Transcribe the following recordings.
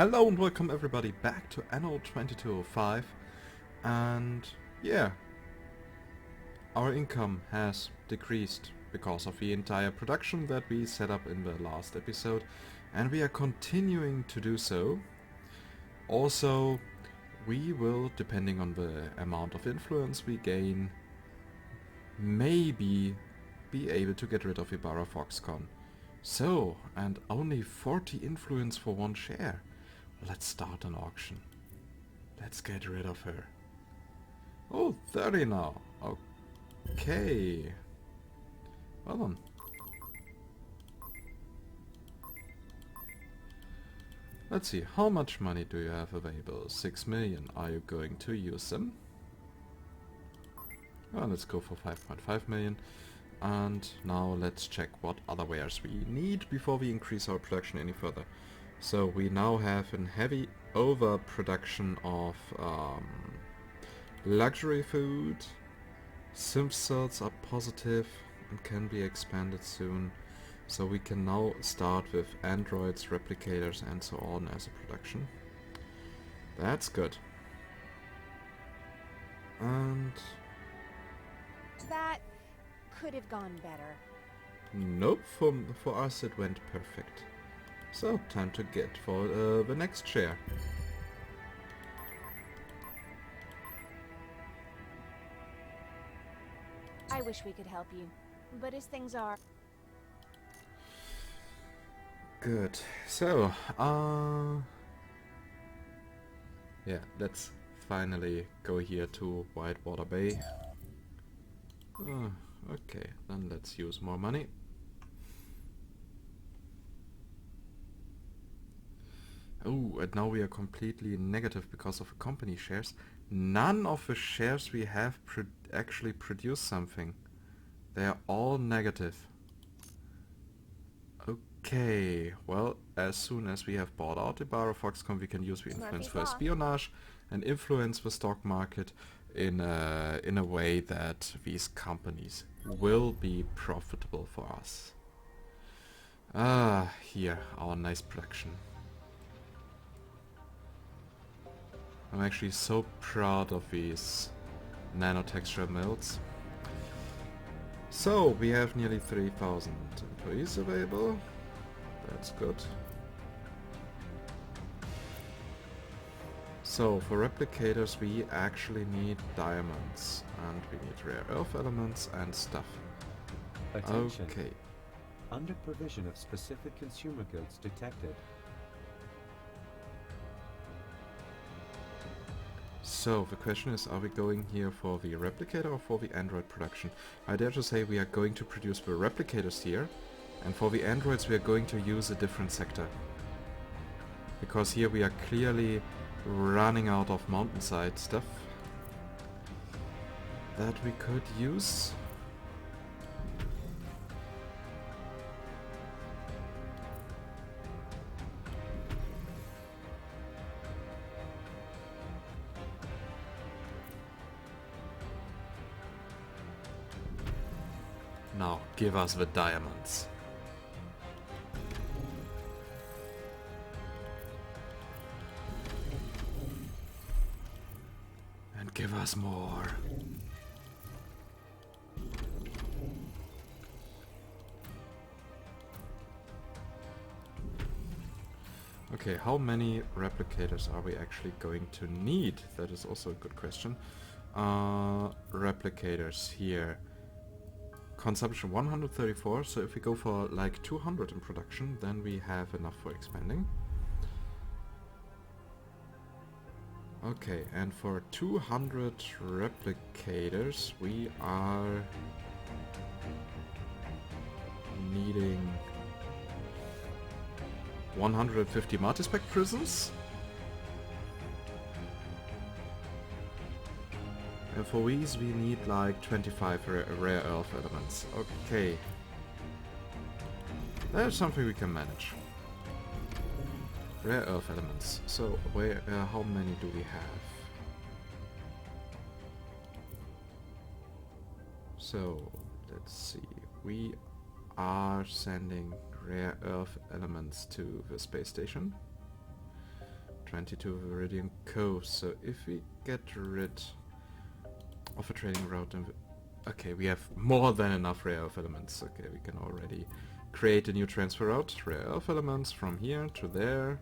Hello and welcome everybody back to Anno 2205, and yeah, our income has decreased because of the entire production that we set up in the last episode, and we are continuing to do so. Also, we will, depending on the amount of influence we gain, maybe be able to get rid of Ibarra Foxconn. So, and only 40 influence for one share. Let's start an auction. Let's get rid of her. Oh, 30 now. Okay. Well then. Let's see, how much money do you have available? 6 million. Are you going to use them? Well, let's go for 5.5 million. And now let's check what other wares we need before we increase our production any further. So we now have a heavy overproduction of luxury food. Synth cells are positive and can be expanded soon. So we can now start with androids, replicators and so on as a production. That's good. And that could have gone better. Nope, for us it went perfect. So, time to get for the next share. I wish we could help you, but as things are... Good. So, yeah, let's finally go here to Whitewater Bay. Okay, then let's use more money. Oh, and now we are completely negative because of company shares. None of the shares we have actually produce something. They are all negative. Okay, well, as soon as we have bought out the Ibarra Foxconn, we can use the influence for espionage and influence the stock market in a way that these companies will be profitable for us. Here, our nice production. I'm actually so proud of these nanotexture mills. So, we have nearly 3,000 employees available. That's good. So, for replicators we actually need diamonds, and we need rare earth elements and stuff. Attention. Okay. Under provision of specific consumer goods detected. So, the question is, are we going here for the replicator or for the android production? I dare to say we are going to produce the replicators here, and for the androids we are going to use a different sector. Because here we are clearly running out of mountainside stuff that we could use. Now, give us the diamonds. And give us more. Okay, how many replicators are we actually going to need? That is also a good question. Replicators here. Consumption 134, so if we go for like 200 in production, then we have enough for expanding. Okay, and for 200 replicators we are needing 150 multispec prisms. And for these we need like 25 rare earth elements. Okay. That's something we can manage. Rare earth elements. So, how many do we have? So, let's see. We are sending rare earth elements to the space station. 22 Viridian Cove. So if we get rid of a trading route, and okay, we have more than enough rare earth elements. Okay, we can already create a new transfer route. Rare earth elements from here to there.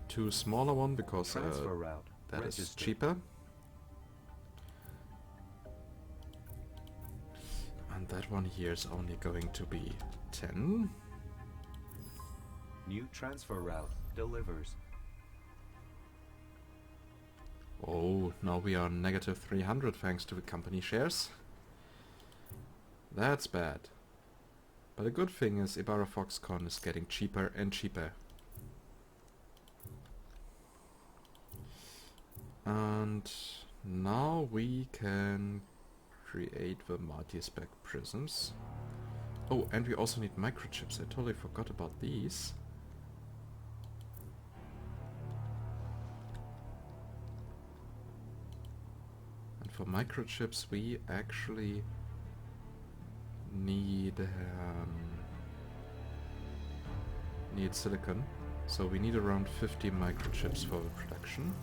To smaller one because Transfer route that is registered. cheaper. And that one here is only going to be 10. New transfer route delivers. Oh, now we are negative 300 thanks to the company shares. That's bad. But the good thing is Ibarra Foxconn is getting cheaper and cheaper. And now we can create the multi-spec prisms. Oh, and we also need microchips. I totally forgot about these. And for microchips we actually need silicon. So we need around 50 microchips for the production.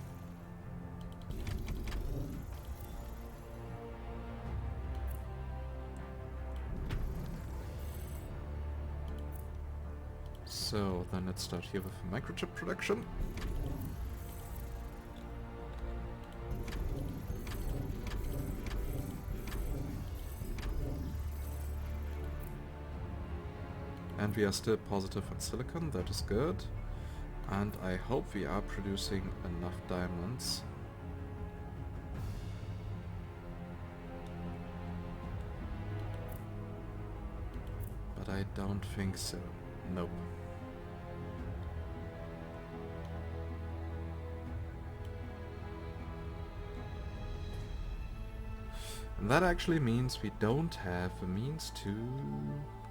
So then let's start here with microchip production. And we are still positive on silicon, that is good. And I hope we are producing enough diamonds. But I don't think so. Nope. And that actually means we don't have the means to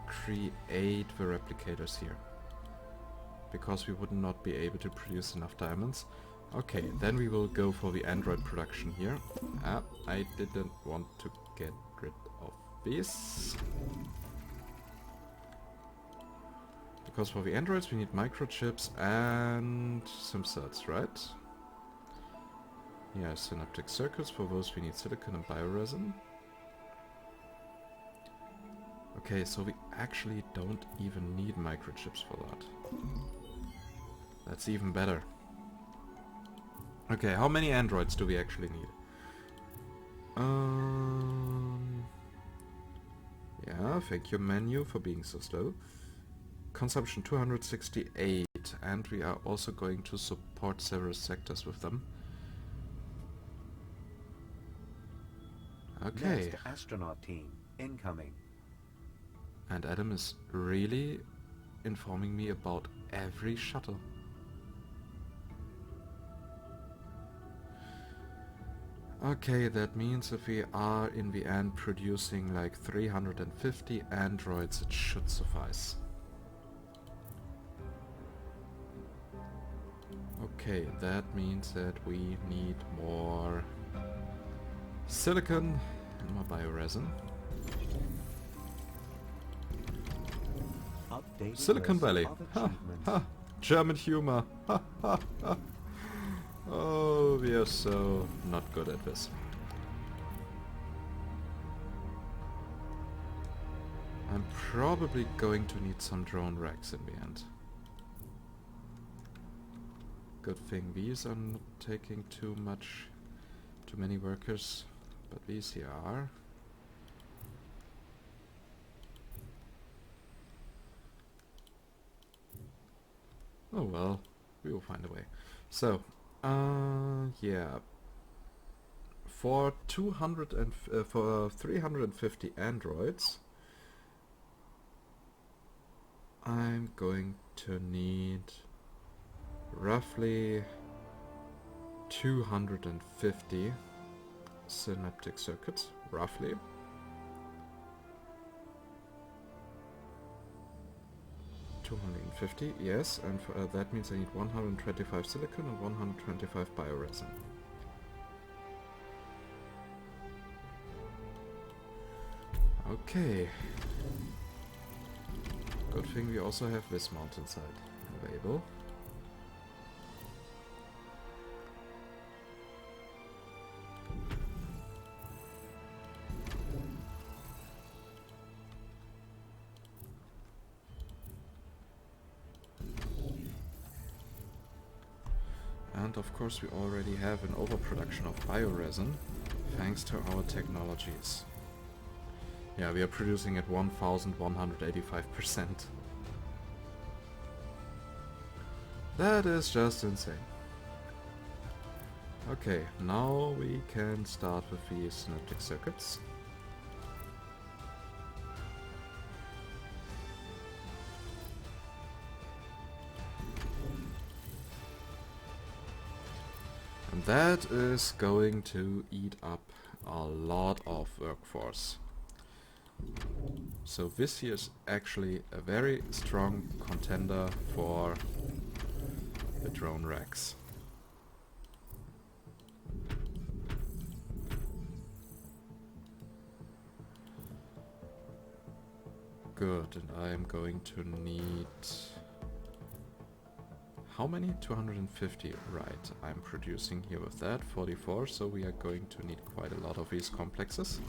create the replicators here. Because we would not be able to produce enough diamonds. Okay, then we will go for the Android production here. Ah, I didn't want to get rid of this. Because for the androids we need microchips and some cells, right? Yeah, synaptic circuits. For those we need silicon and bioresin. Okay, so we actually don't even need microchips for that. That's even better. Okay, how many androids do we actually need? Yeah, thank you menu for being so slow. Consumption 268, and we are also going to support several sectors with them. Okay. Next astronaut team incoming. And Adam is really informing me about every shuttle. Okay, that means if we are in the end producing like 350 androids, it should suffice. Okay, that means that we need more silicon and more bioresin. Updated Silicon list Valley. of Ha, achievements. ha. German humor. Ha, ha, ha. Oh, we are so not good at this. I'm probably going to need some drone racks in the end. Good thing these are not taking too many workers, but these here are. Oh well, we will find a way. So, yeah. For 350 androids, I'm going to need roughly 250 synaptic circuits, roughly. $250, yes, and that means I need 125 silicon and 125 bioresin. Okay. Good thing we also have this mountainside available. And of course we already have an overproduction of bioresin, thanks to our technologies. Yeah, we are producing at 1185%. That is just insane. Okay, now we can start with the synaptic circuits. And that is going to eat up a lot of workforce. So this here is actually a very strong contender for the drone racks. Good, and I'm going to need... How many? 250, right. I'm producing here with that, 44, so we are going to need quite a lot of these complexes.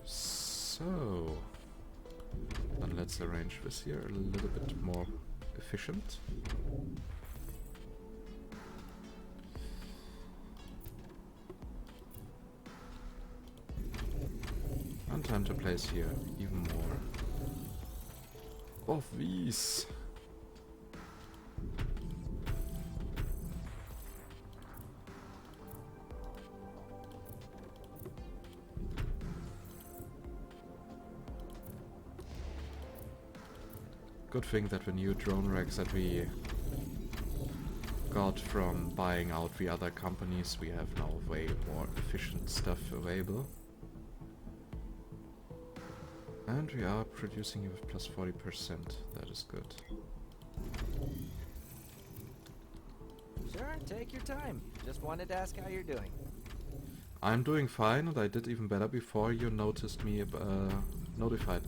So, then let's arrange this here a little bit more efficient. And time to place here even more of these. Good thing that the new drone racks that we got from buying out the other companies, we have now way more efficient stuff available. And we are producing it with plus 40%, that is good. Sure, take your time. Just wanted to ask how you're doing. I'm doing fine, and I did even better before you notified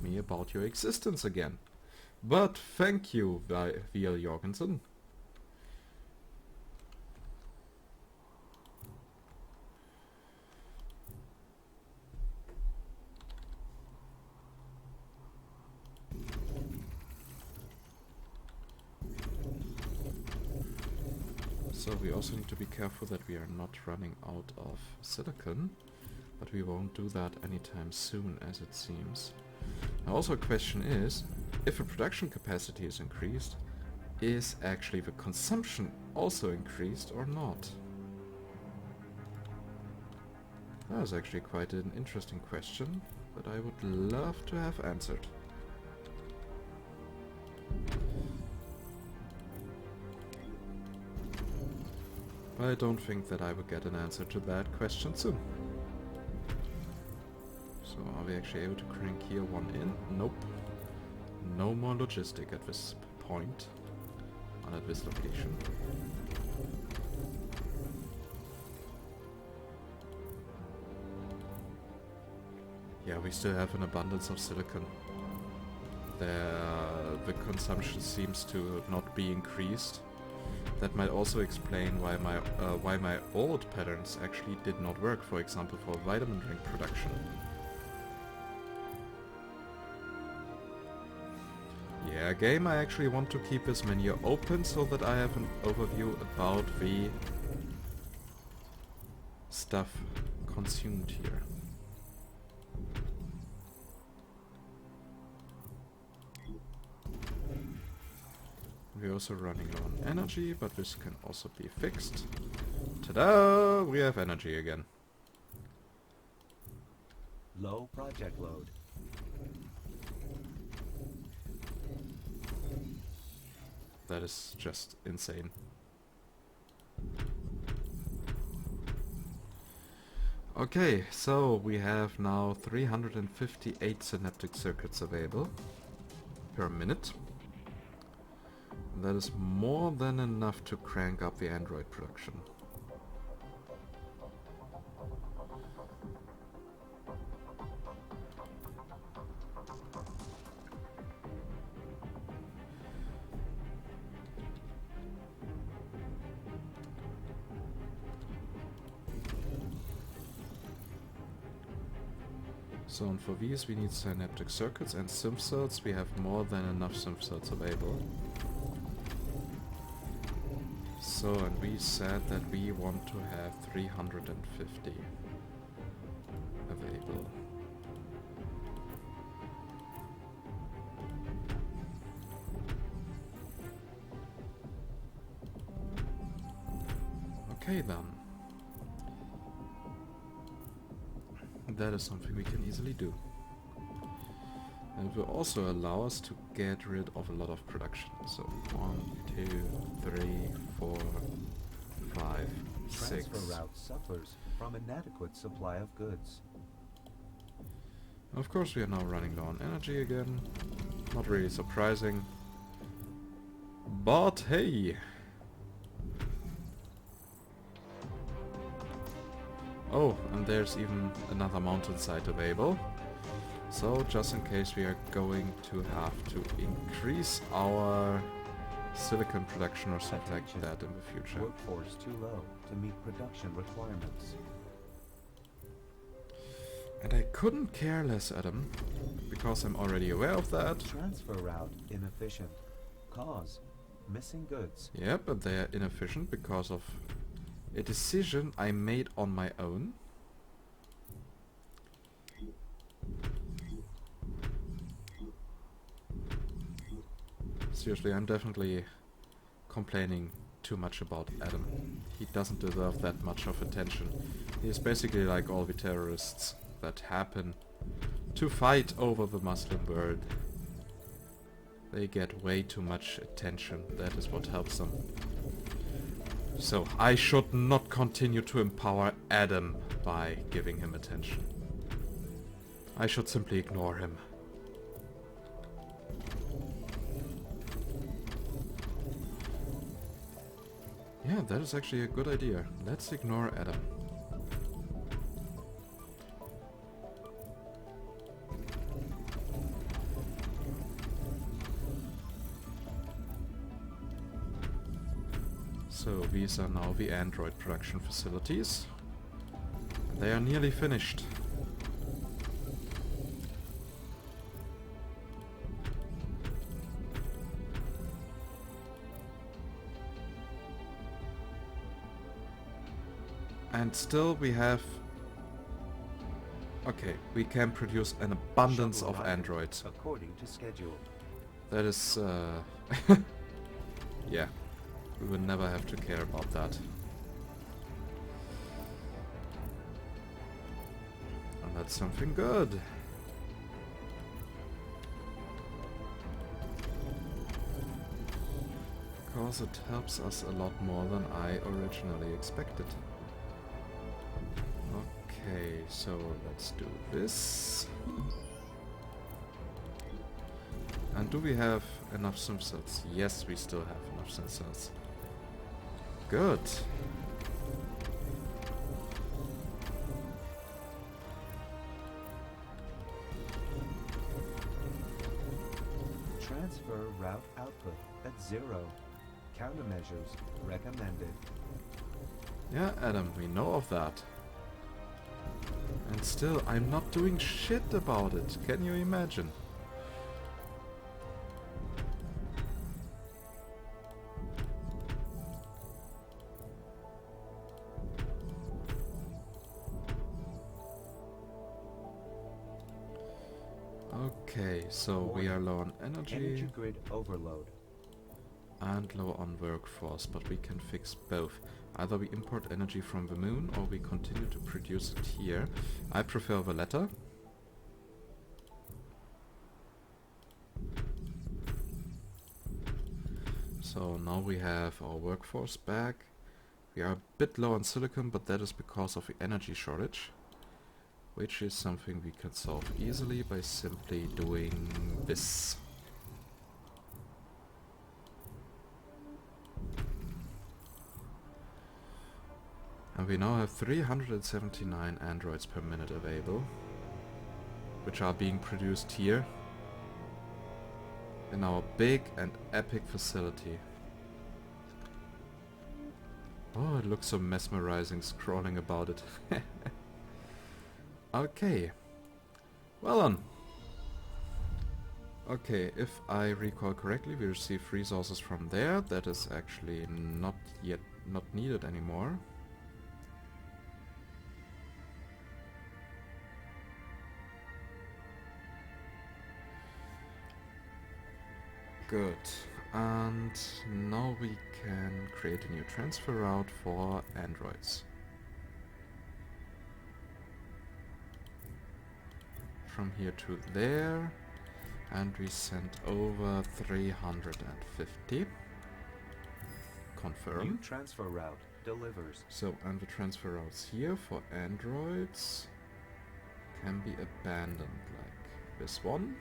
me about your existence again. But thank you, V.L. Jorgensen. So we also need to be careful that we are not running out of silicon, but we won't do that anytime soon, as it seems. Now also a question is, if the production capacity is increased, is actually the consumption also increased or not? That is actually quite an interesting question that I would love to have answered. I don't think that I will get an answer to that question soon. So are we actually able to crank here one in? Nope. No more logistic at this point, and at this location. Yeah, we still have an abundance of silicon. The consumption seems to not be increased. That might also explain why my old patterns actually did not work, for example for vitamin drink production. Yeah, game, I actually want to keep this menu open so that I have an overview about the stuff consumed here. We're also running low on energy, but this can also be fixed. Ta-da! We have energy again. Low project load. That is just insane. Okay, so we have now 358 synaptic circuits available per minute. That is more than enough to crank up the Android production. So, and for these we need synaptic circuits and synth cells. We have more than enough synth cells available. So, and we said that we want to have 350 available. Okay then. That is something we can easily do. And it will also allow us to get rid of a lot of production. So 1, 2, 3, 4, 5, 6. Transfer route suffers from inadequate supply of goods. Of course we are now running low on energy again. Not really surprising. But hey! Oh, and there's even another mountain site available. So, just in case we are going to have to increase our silicon production or something like that in the future. Workforce too low to meet production requirements. And I couldn't care less, Adam, because I'm already aware of that. Transfer route inefficient. Cause missing goods. Yep, but they are inefficient because of a decision I made on my own. Seriously, I'm definitely complaining too much about Adam. He doesn't deserve that much of attention. He is basically like all the terrorists that happen to fight over the Muslim world. They get way too much attention. That is what helps them. So, I should not continue to empower Adam by giving him attention. I should simply ignore him. Yeah, that is actually a good idea. Let's ignore Adam. So these are now the Android production facilities. They are nearly finished. And still we have... Okay, we can produce an abundance of androids. According to schedule. That is... yeah. We will never have to care about that. And that's something good. Because it helps us a lot more than I originally expected. Okay, so let's do this. And do we have enough synth cells? Yes, we still have enough synth cells. Good. Transfer route output at 0. Countermeasures recommended. Yeah, Adam, we know of that. And still, I'm not doing shit about it. Can you imagine? Okay, so we are low on Energy grid overload. and low on workforce, but we can fix both. Either we import energy from the moon or we continue to produce it here. I prefer the latter. So now we have our workforce back. We are a bit low on silicon, but that is because of the energy shortage, which is something we can solve easily by simply doing this. And we now have 379 androids per minute available, which are being produced here in our big and epic facility. Oh, it looks so mesmerizing scrolling about it. Okay. Well done. Okay, if I recall correctly, we received resources from there. That is actually not needed anymore. Good. And now we can create a new transfer route for androids. From here to there. And we sent over 350. Confirm. New transfer route delivers. So, and the transfer routes here for androids can be abandoned, like this one.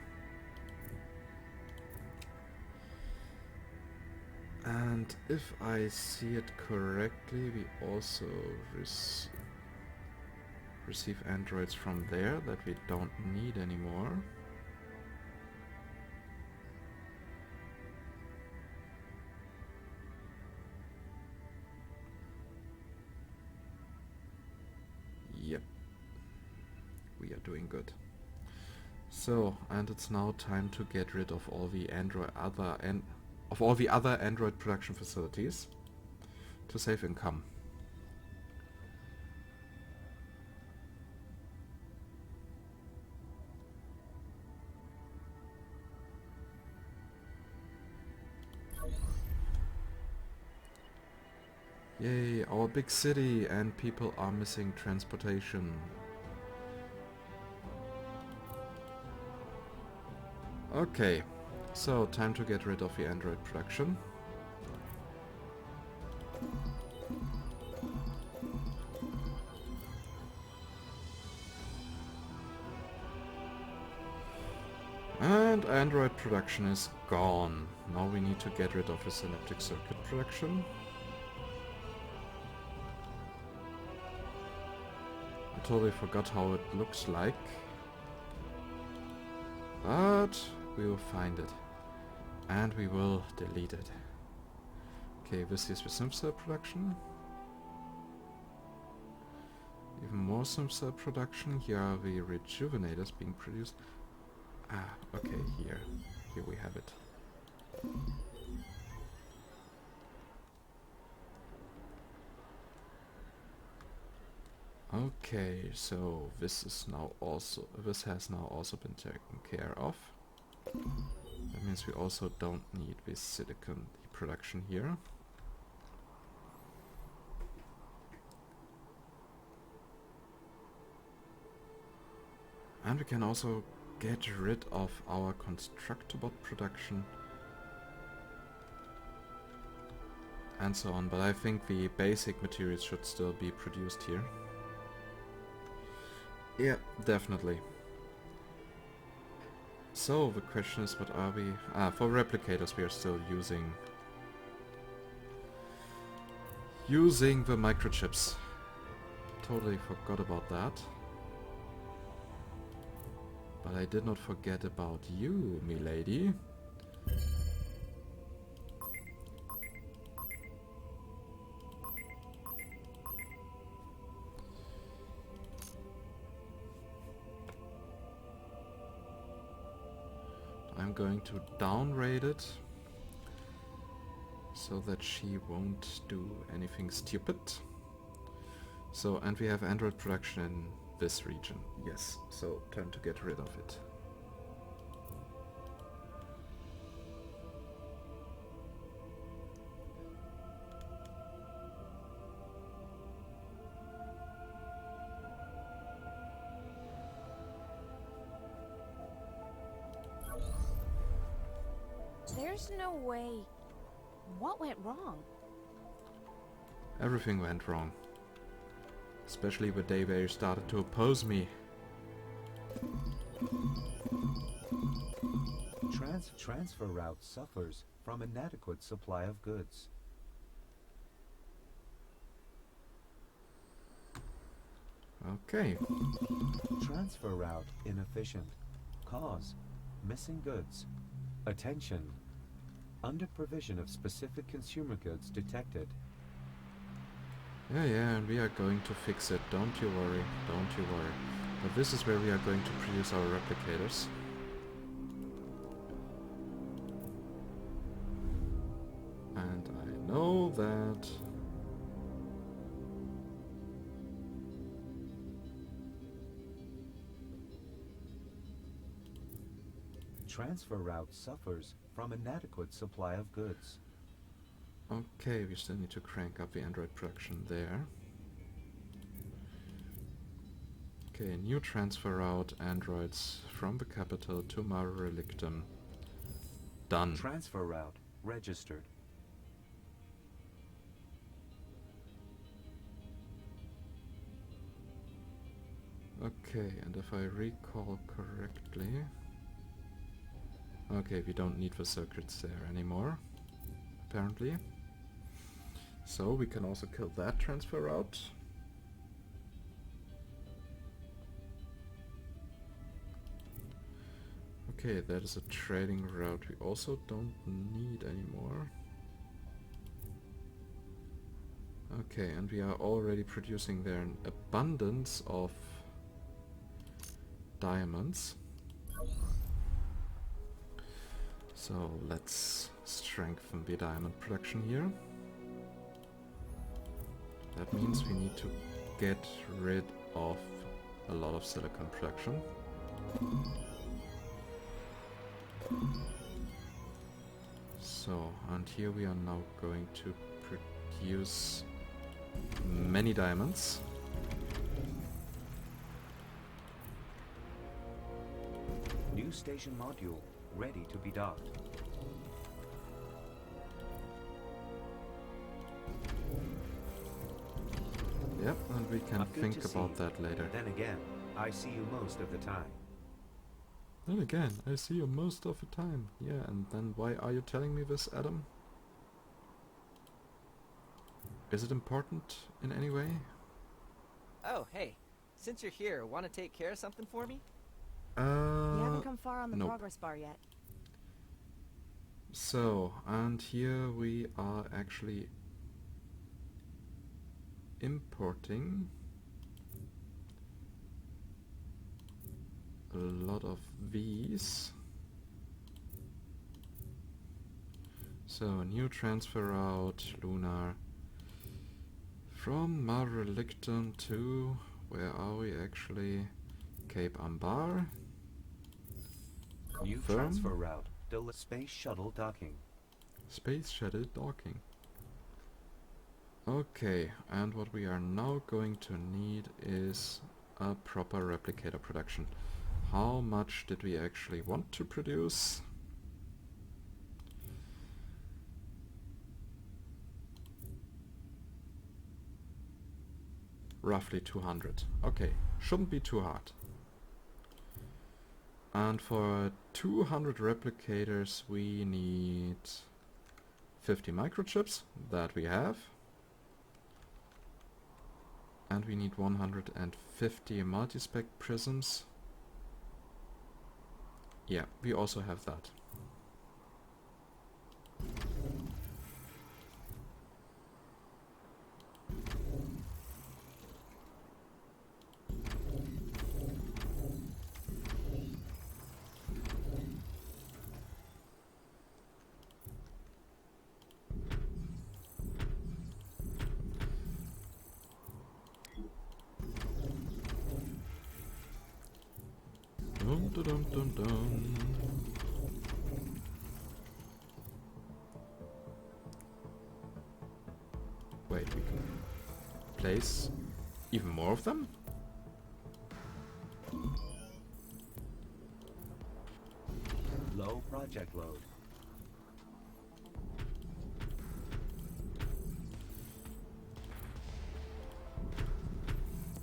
And if I see it correctly, we also receive androids from there that we don't need anymore. Yep, we are doing good. So, and it's now time to get rid of all the other Android production facilities to save income. Yay, our big city, and people are missing transportation. Okay, so time to get rid of the Android production. And Android production is gone. Now we need to get rid of the synaptic circuit production. I totally forgot how it looks like. But we will find it. And we will delete it. Okay, this is the sim cell production. Even more sim cell production. Here are the rejuvenators being produced. Ah, okay, here we have it. Okay, so this has now also been taken care of. That means we also don't need this silicon production here. And we can also get rid of our constructobot production and so on, but I think the basic materials should still be produced here. Yeah, definitely. So the question is, what are we? For replicators we are still using the microchips. Totally forgot about that. But I did not forget about you, milady. I'm going to downrate it so that she won't do anything stupid. So, and we have Android production in this region. Yes, so time to get rid of it. There's no way. What went wrong? Everything went wrong. Especially the day they started to oppose me. Transfer route suffers from inadequate supply of goods. Okay. Transfer route inefficient. Cause: missing goods. Attention. Under provision of specific consumer goods detected. Yeah, and we are going to fix it. Don't you worry. Don't you worry. But this is where we are going to produce our replicators. And I know that... Transfer route suffers from inadequate supply of goods. Okay, we still need to crank up the Android production there. Okay, new transfer route androids from the capital to Mare Relictum. Done. Transfer route registered. Okay, and if I recall correctly... Okay, we don't need the circuits there anymore, apparently. So we can also kill that transfer route. Okay, that is a trading route we also don't need anymore. Okay, and we are already producing there an abundance of diamonds. So let's strengthen the diamond production here. That means we need to get rid of a lot of silicon production. So, and here we are now going to produce many diamonds. New station module ready to be docked. Yep, and we can Good think to see about you. that later. Then again, I see you most of the time. Then again, I see you most of the time. Yeah, and then why are you telling me this, Adam? Is it important in any way? Oh, hey. Since you're here, want to take care of something for me? You haven't come far on the nope. progress bar yet. So, and here we are actually importing a lot of these. So, new transfer route, Lunar, from Mare Relictum to, where are we actually? Cape Ambar. New Confirm. transfer route. Space shuttle docking. Space shuttle docking. Okay, and what we are now going to need is a proper replicator production. How much did we actually want to produce? Roughly 200. Okay, shouldn't be too hard. And for 200 replicators we need 50 microchips, that we have. And we need 150 multispec prisms. Yeah, we also have that. Dum dum dum dum dum. Wait, we can place even more of them? Low project load.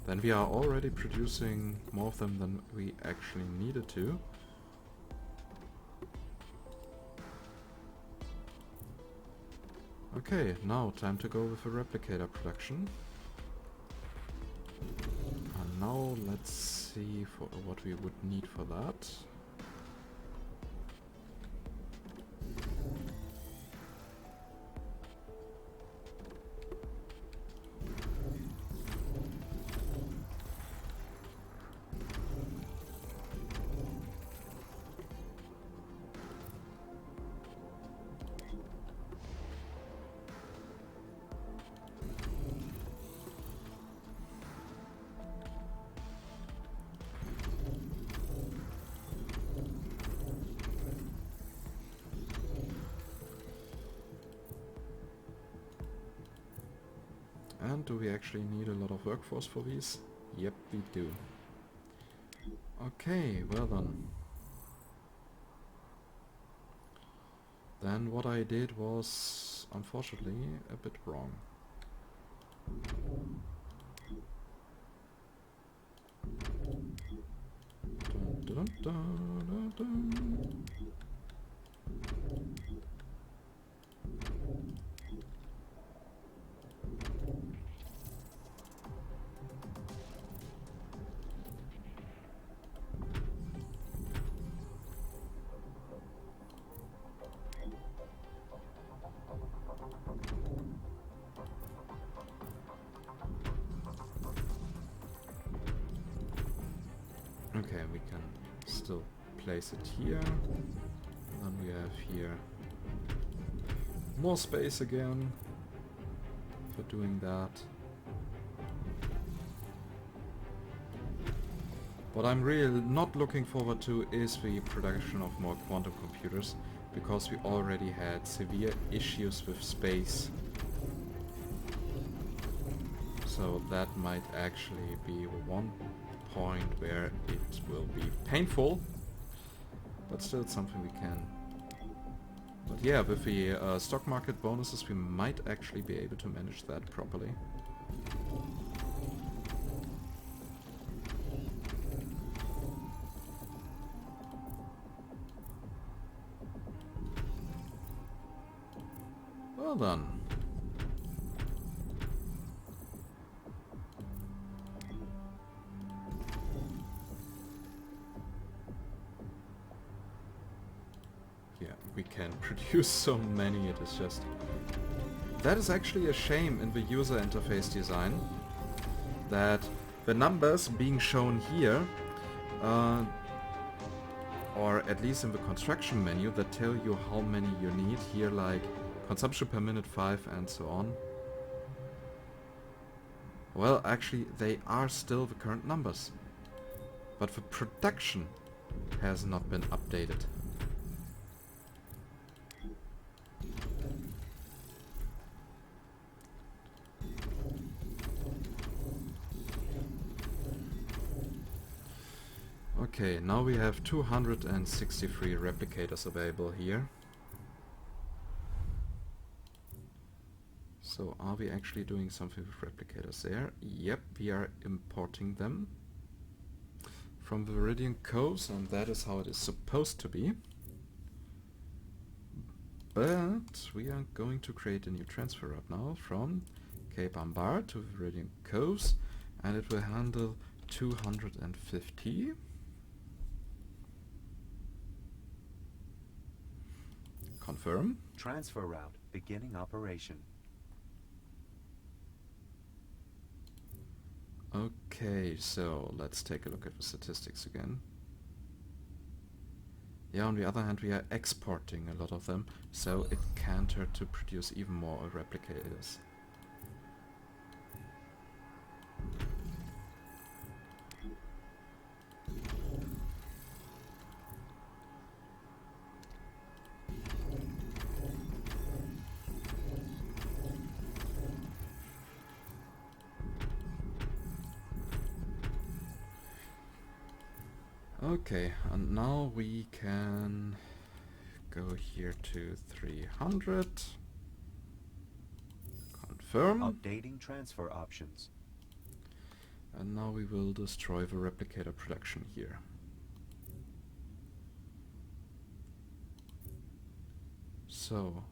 Then we are already producing more of them than we actually needed to. Okay, now time to go with the replicator production. And now let's see for what we would need for that. And do we actually need a lot of workforce for these? Yep, we do. Okay, well done. Then what I did was, unfortunately, a bit wrong. Dun, dun, dun, dun, dun. Okay, we can still place it here. And then we have here more space again for doing that. What I'm really not looking forward to is the production of more quantum computers, because we already had severe issues with space. So that might actually be one point where it will be painful, but still it's something we can. But yeah, with the stock market bonuses we might actually be able to manage that properly. Well done. Yeah, we can produce so many, it is just... That is actually a shame in the user interface design, that the numbers being shown here, or at least in the construction menu, that tell you how many you need, here like consumption per minute 5 and so on. Well, actually they are still the current numbers, but the production has not been updated. Okay, now we have 263 replicators available here. So are we actually doing something with replicators there? Yep, we are importing them from the Viridian Coast, and that is how it is supposed to be. But we are going to create a new transfer route now from Kebablord to Viridian Coast, and it will handle 250. Confirm. Transfer route beginning operation. Okay, so let's take a look at the statistics again. Yeah, on the other hand, we are exporting a lot of them, so it can't hurt to produce even more replicators. Okay, and now we can go here to 300. Confirm. Updating transfer options. And now we will destroy the replicator production here. So,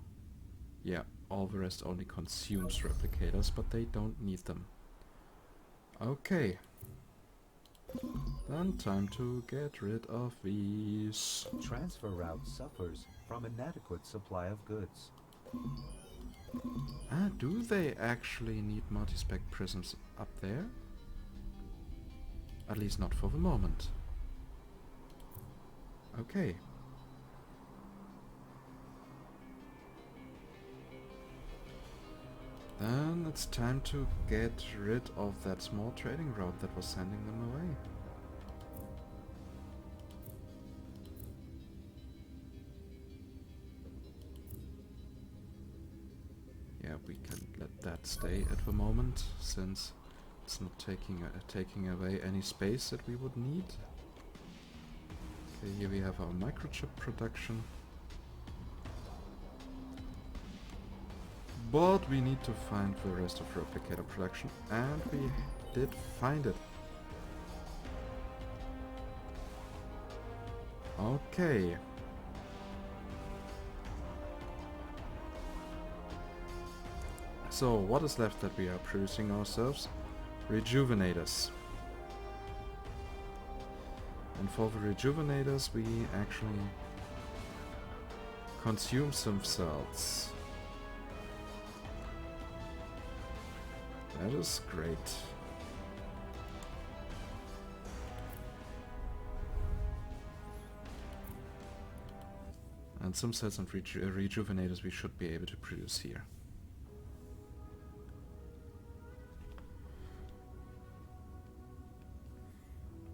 yeah, all the rest only consumes replicators, but they don't need them. Okay. Then time to get rid of these. Transfer route suffers from inadequate supply of goods. Ah, do they actually need multi-spec prisms up there? At least not for the moment. Okay. Then it's time to get rid of that small trading route that was sending them away. Yeah, yeah, we can let that stay at the moment, since it's not taking away any space that we would need. Okay, here we have our microchip production. But we need to find the rest of replicator production, and we did find it. Okay. So, what is left that we are producing ourselves? Rejuvenators. And for the rejuvenators we actually consume some cells. That is great. And some cells and rejuvenators we should be able to produce here.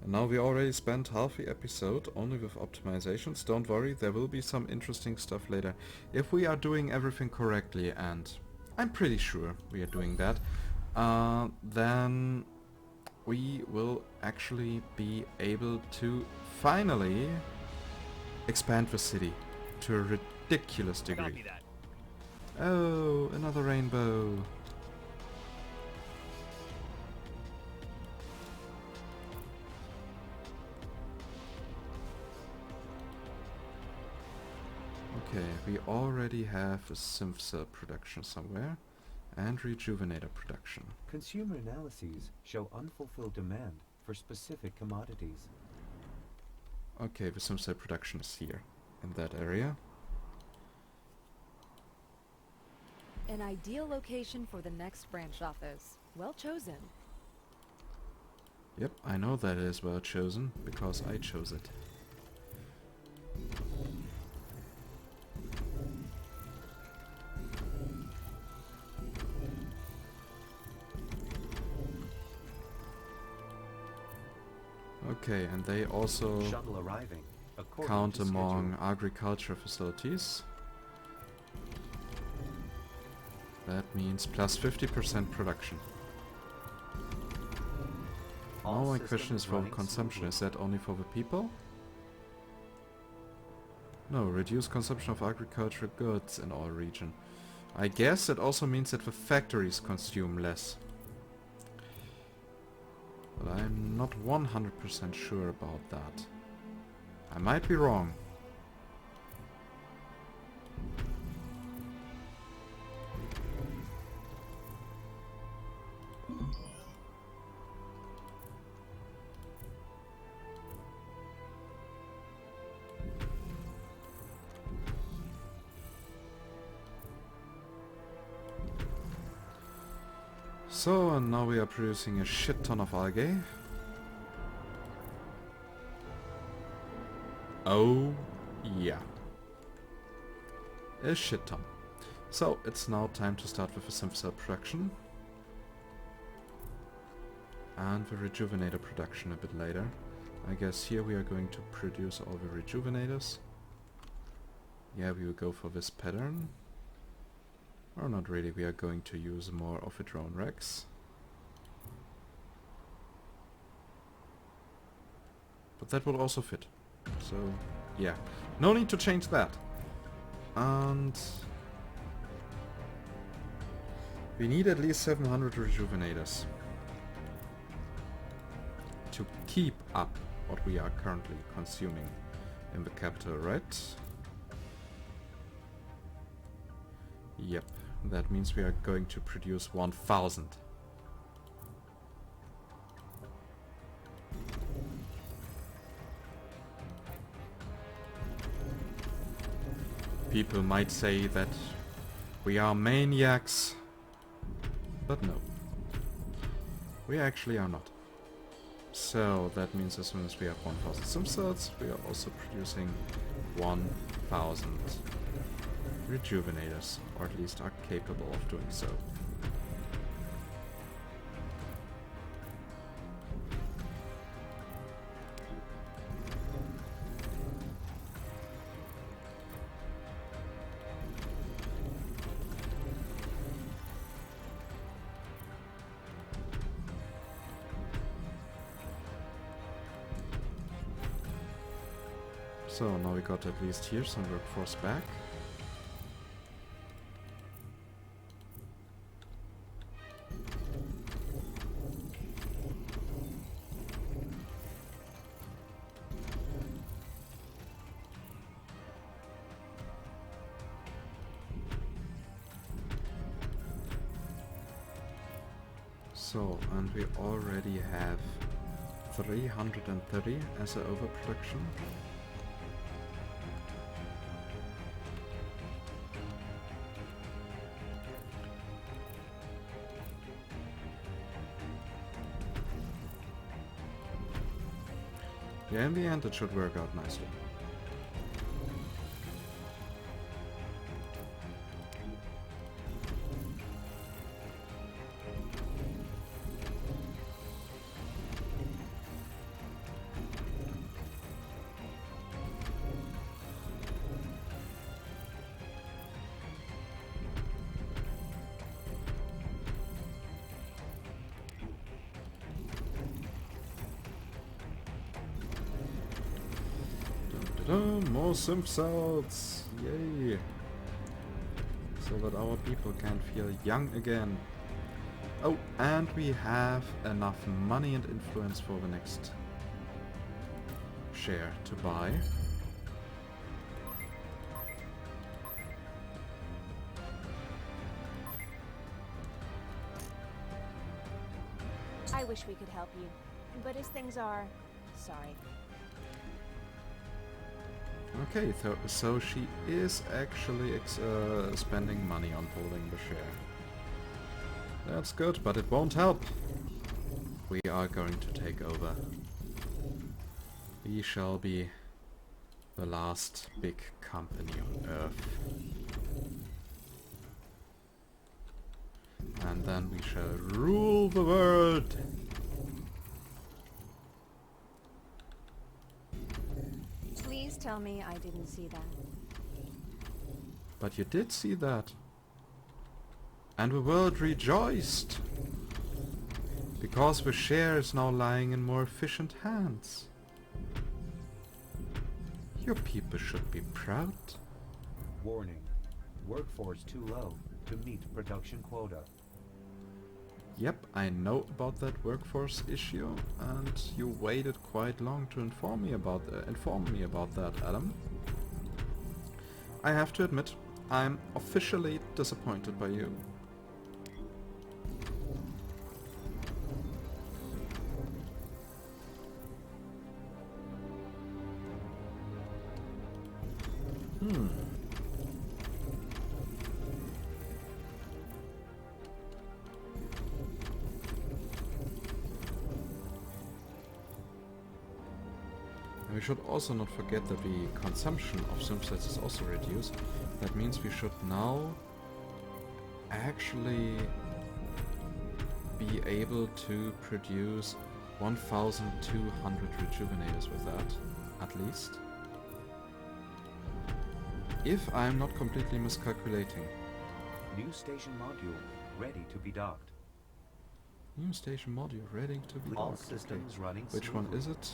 And now we already spent half the episode only with optimizations. Don't worry, there will be some interesting stuff later. If we are doing everything correctly, and I'm pretty sure we are doing that, then we will actually be able to finally expand the city to a ridiculous degree. Oh, another rainbow. Okay, we already have a synth cell production somewhere, and rejuvenator production. Consumer analyses show unfulfilled demand for specific commodities. Okay, the synth cell production is here, in that area. An ideal location for the next branch office. Well chosen. Yep, I know that is well chosen, because I chose it. Okay, and they also Shuttle arriving count to among schedule. agriculture facilities. That means plus 50% production. All Now my question systems is for the running consumption. smoothly. Is that only for the people? No, reduce consumption of agricultural goods in all region. I guess it also means that the factories consume less. But I'm not 100% sure about that. I might be wrong. So, and now we are producing a shit ton of algae. Oh, yeah. A shit ton. So, it's now time to start with the synth cell production. And the rejuvenator production a bit later. I guess here we are going to produce all the rejuvenators. Yeah, we will go for this pattern. Or not really, we are going to use more of the drone racks. But that will also fit. So, yeah. No need to change that. And we need at least 700 rejuvenators to keep up what we are currently consuming in the capital, right? Yep. That means we are going to produce 1000. People might say that we are maniacs, but no. We actually are not. So that means as soon as we have 1000 sim cells, we are also producing 1000 rejuvenators, or at least are capable of doing so. So now we got at least here some workforce back. So, and we already have 330 as an overproduction. Yeah, in the end it should work out nicely. More simp cells! Yay! So that our people can feel young again. Oh, and we have enough money and influence for the next share to buy. I wish we could help you, but as things are, sorry. Okay, so she is actually spending money on holding the share. That's good, but it won't help. We are going to take over. We shall be the last big company on Earth. And then we shall rule the world! Please tell me I didn't see that. But you did see that. And the world rejoiced. Because the share is now lying in more efficient hands. Your people should be proud. Warning. Workforce too low to meet production quota. Yep, I know about that workforce issue, and you waited quite long to inform me about that, Adam. I have to admit, I'm officially disappointed by you. And we should also not forget that the consumption of SimSets is also reduced. That means we should now actually be able to produce 1,200 rejuvenators with that, at least. If I'm not completely miscalculating. New station module ready to be docked. New station module ready to be All docked. systems Okay. running Which one smoothly. is it?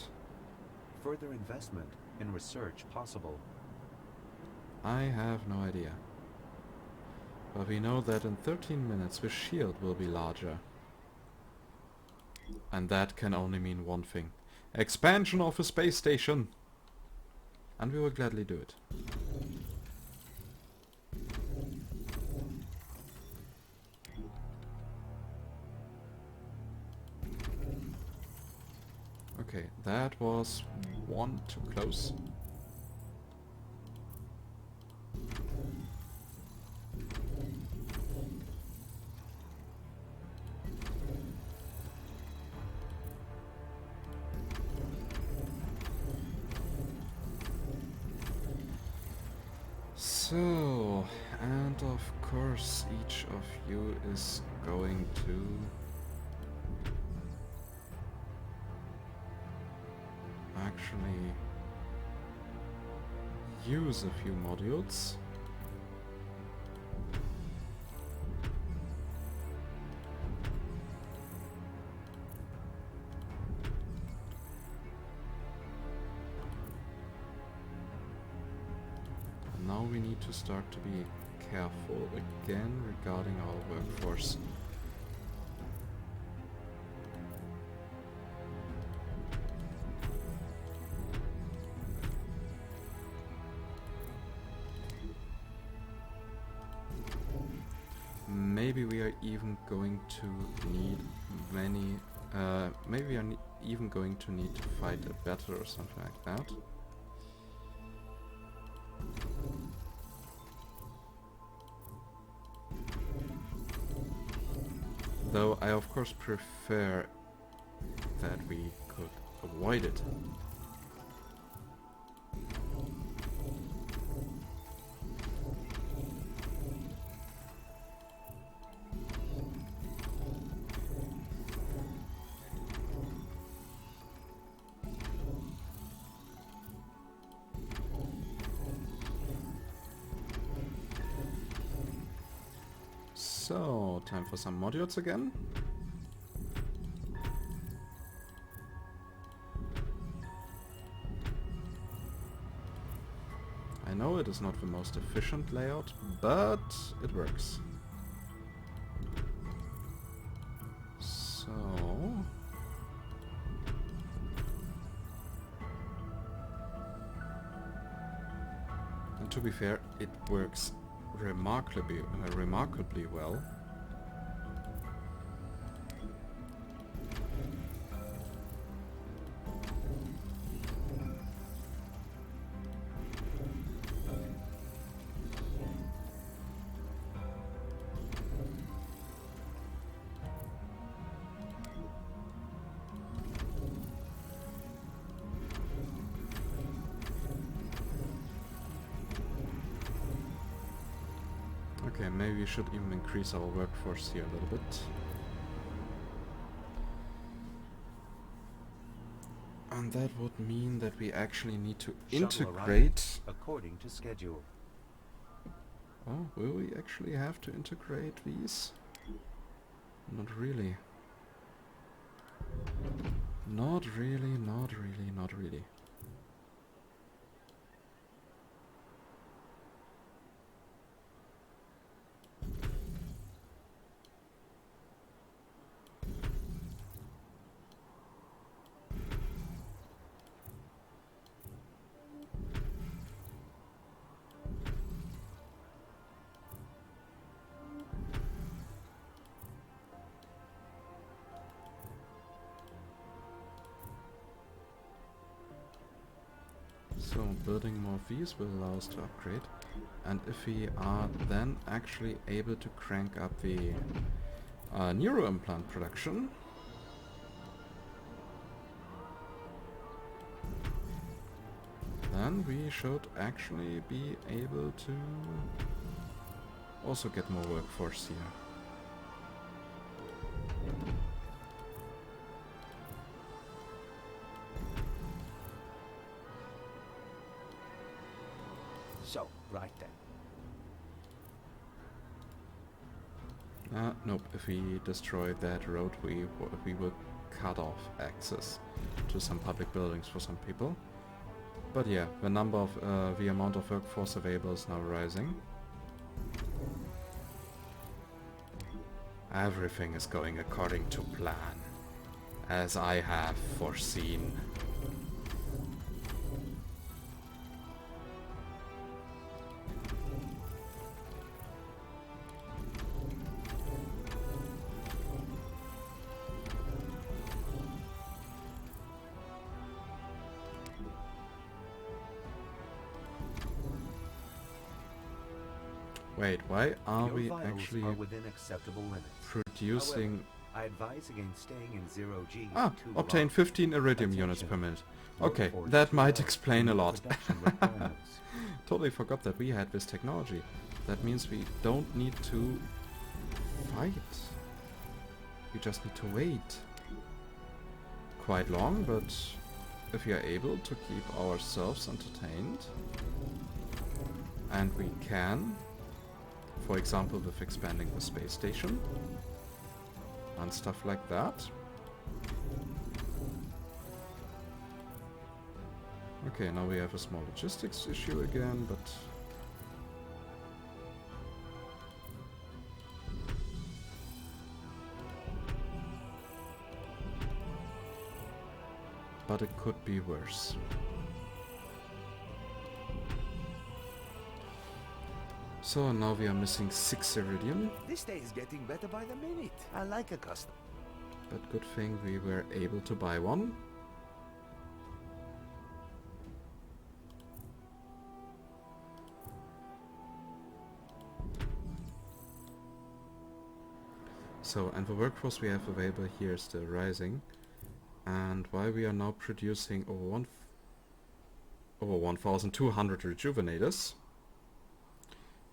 Further investment in research possible. I have no idea. But we know that in 13 minutes the shield will be larger. And that can only mean one thing. Expansion of a space station! And we will gladly do it. Okay, that was one too close. So, and of course each of you is going to actually use a few modules. now we need to start to be careful again regarding our workforce. Maybe we are even going to need many... maybe we are even going to need to fight a battle or something like that. Though I of course prefer that we could avoid it. So, time for some modules again. I know it is not the most efficient layout, but it works. So... and to be fair, it works remarkably well. Okay, maybe we should even increase our workforce here a little bit. And that would mean that we actually need to integrate... according to schedule. Oh, will we actually have to integrate these? Not really. Not really, not really, not really. So building more of these will allow us to upgrade, and if we are then actually able to crank up the neuro implant production, then we should actually be able to also get more workforce here. So, right then. Nope, if we destroy that road we will cut off access to some public buildings for some people. But yeah, the number of, the amount of workforce available is now rising. Everything is going according to plan, as I have foreseen. Wait, why are we actually within acceptable limits. producing... However, I advise against staying in 0G. Obtain 15 iridium units per minute. Okay, that might explain a lot. Totally forgot that we had this technology. That means we don't need to fight. We just need to wait. Quite long, but if we are able to keep ourselves entertained, and we can, for example with expanding the space station and stuff like that. Okay, now we have a small logistics issue again, but but it could be worse. So now we are missing 6 iridium, This day is getting better by the minute. I like a custom. but good thing we were able to buy one. So, and the workforce we have available here is still rising, and while we are now producing over 1,200 rejuvenators,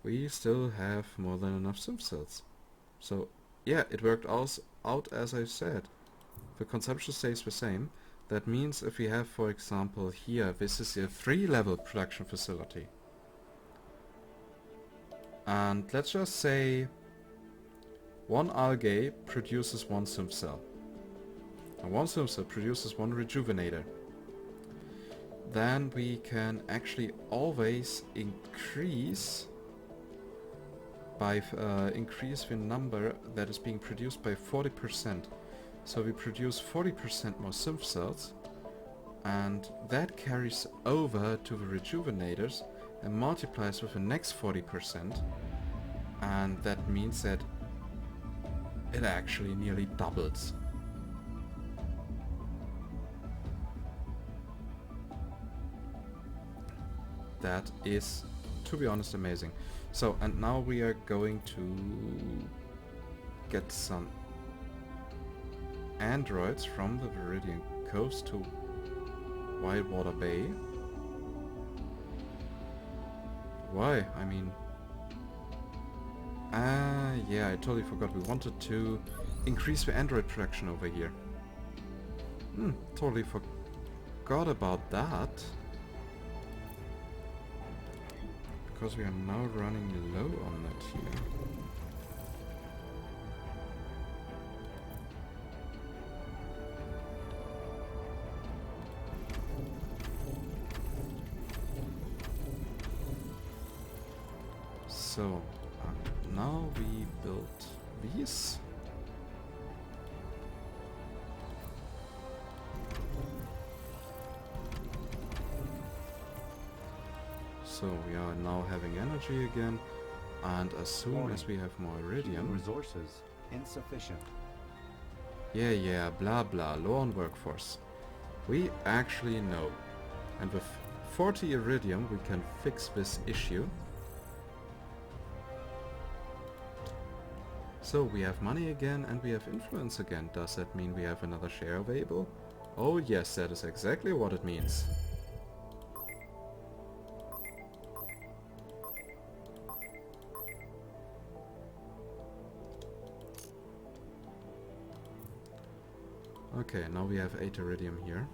we still have more than enough sim cells. So yeah, it worked out as I said. The consumption stays the same. That means if we have, for example, here, this is a 3-level production facility. And let's just say one algae produces 1 sim cell. And 1 sim cell produces 1 rejuvenator. Then we can actually always increase the number that is being produced by 40%. So we produce 40% more sim cells, and that carries over to the rejuvenators and multiplies with the next 40%, and that means that it actually nearly doubles. That is, to be honest, amazing. So, and now we are going to get some androids from the Viridian Coast to Whitewater Bay. Why? I mean... yeah, I totally forgot. We wanted to increase the android production over here. Totally forgot about that. Because we are now running low on that here. So, now we built these. So we are now having energy again, and as soon as we have more iridium... Resources insufficient. Yeah, blah blah, low on workforce. We actually know. And with 40 iridium we can fix this issue. So we have money again and we have influence again. Does that mean we have another share available? Oh yes, that is exactly what it means. Okay, now we have 8 iridium here.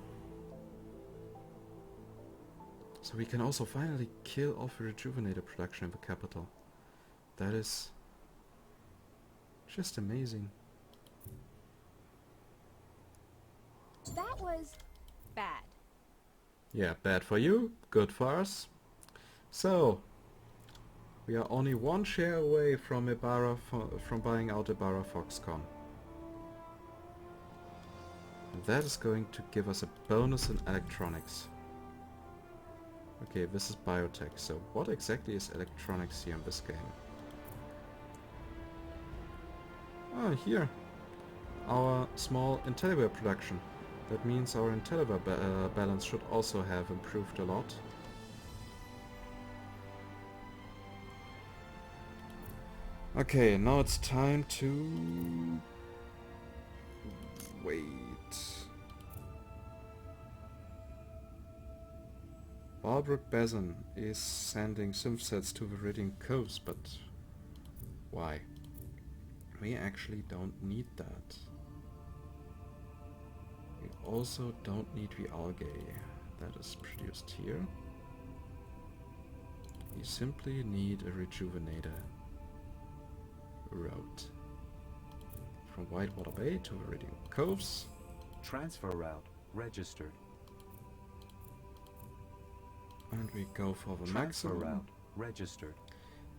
So we can also finally kill off rejuvenator production in the capital. That is just amazing. That was bad. Yeah, bad for you, good for us. So, we are only 1 share away from from buying out Ibarra Foxconn. And that is going to give us a bonus in electronics. Okay, this is biotech, so what exactly is electronics here in this game? Ah, here. Our small IntelliWare production. That means our IntelliWare balance should also have improved a lot. Okay, now it's time to... wait. Barbrook Basin is sending SimSets to Viridian Coast, but why? We actually don't need that. We also don't need the algae that is produced here. We simply need a rejuvenator route from Whitewater Bay to Viridian Coves. Transfer route registered. And we go for the Transfer maximum. route registered.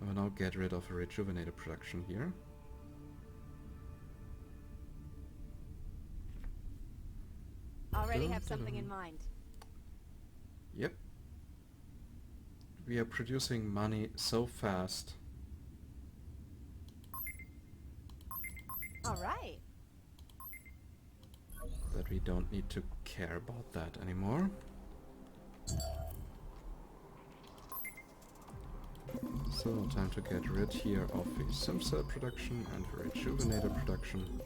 We'll now get rid of a rejuvenator production here. Already have something in mind. Yep. We are producing money so fast. Alright. That we don't need to care about that anymore. So, time to get rid here of the sim cell production and the rejuvenator production.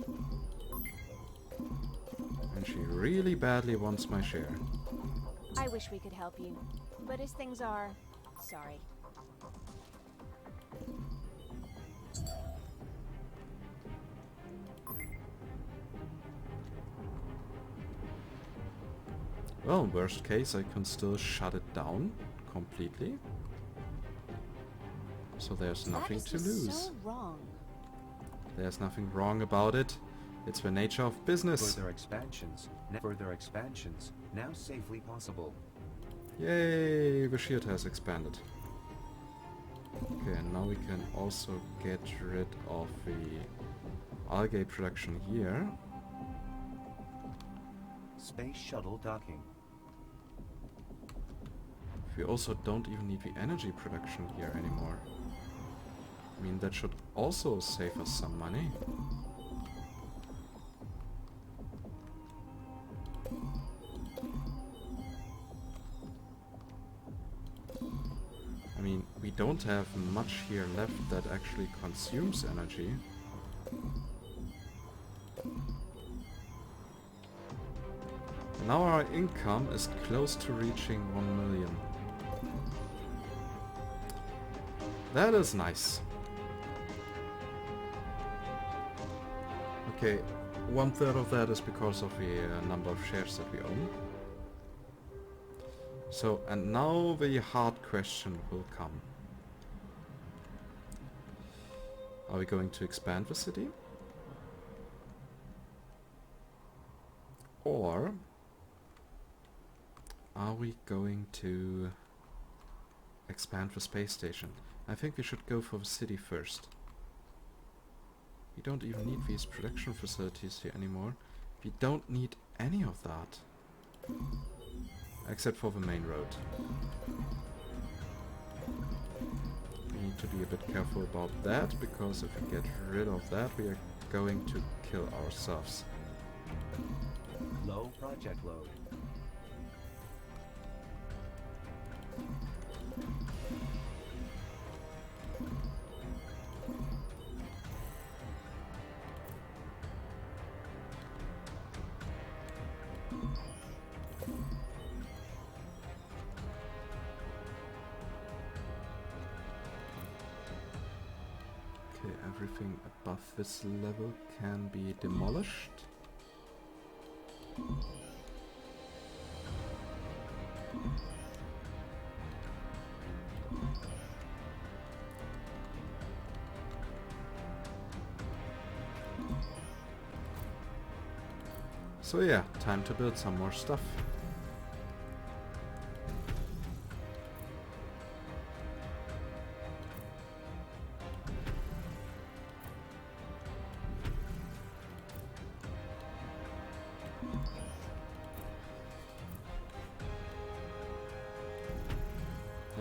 And she really badly wants my share. I wish we could help you, but as things are, sorry. Well, worst case, I can still shut it down completely. So there's nothing to lose. So wrong. There's nothing wrong about it. It's the nature of business. Further expansions now safely possible. Yay, the shield has expanded. Okay, and now we can also get rid of the algae production here. Space shuttle docking. We also don't even need the energy production here anymore. I mean, that should also save us some money. I mean, we don't have much here left that actually consumes energy. Now our income is close to reaching 1 million. That is nice. Okay, 1/3 of that is because of the number of shares that we own. So, and now the hard question will come. Are we going to expand the city? Or are we going to expand the space station? I think we should go for the city first. We don't even need these production facilities here anymore. We don't need any of that. Except for the main road. We need to be a bit careful about that, because if we get rid of that, we are going to kill ourselves. Low project load. Okay, everything above this level can be demolished. So yeah, time to build some more stuff.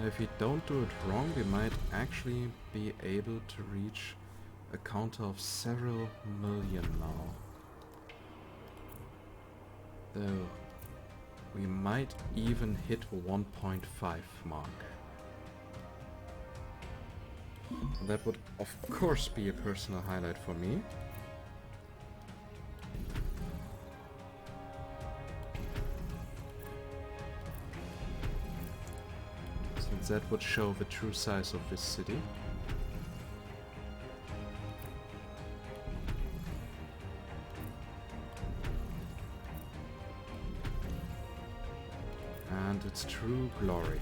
If we don't do it wrong, we might actually be able to reach a counter of several million now. Though we might even hit 1.5 mark. And that would of course be a personal highlight for me. Since that would show the true size of this city. And its true glory.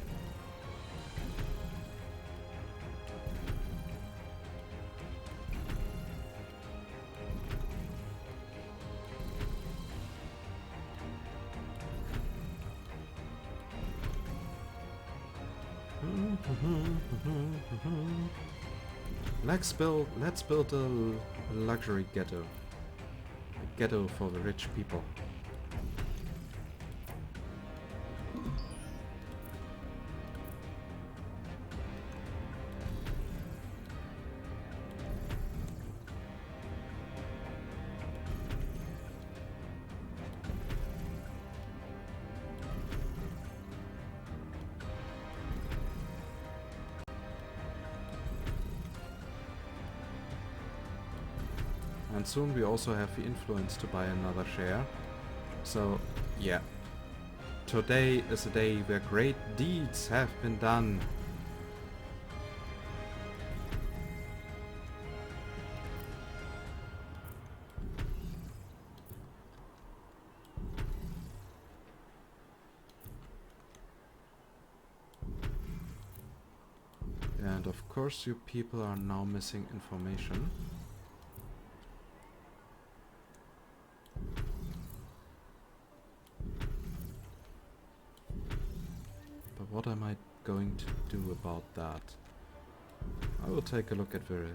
Let's build a luxury ghetto. A ghetto for the rich people. And soon we also have the influence to buy another share. So, yeah. Today is a day where great deeds have been done. And of course you people are now missing information. But what am I going to do about that? I will take a look at the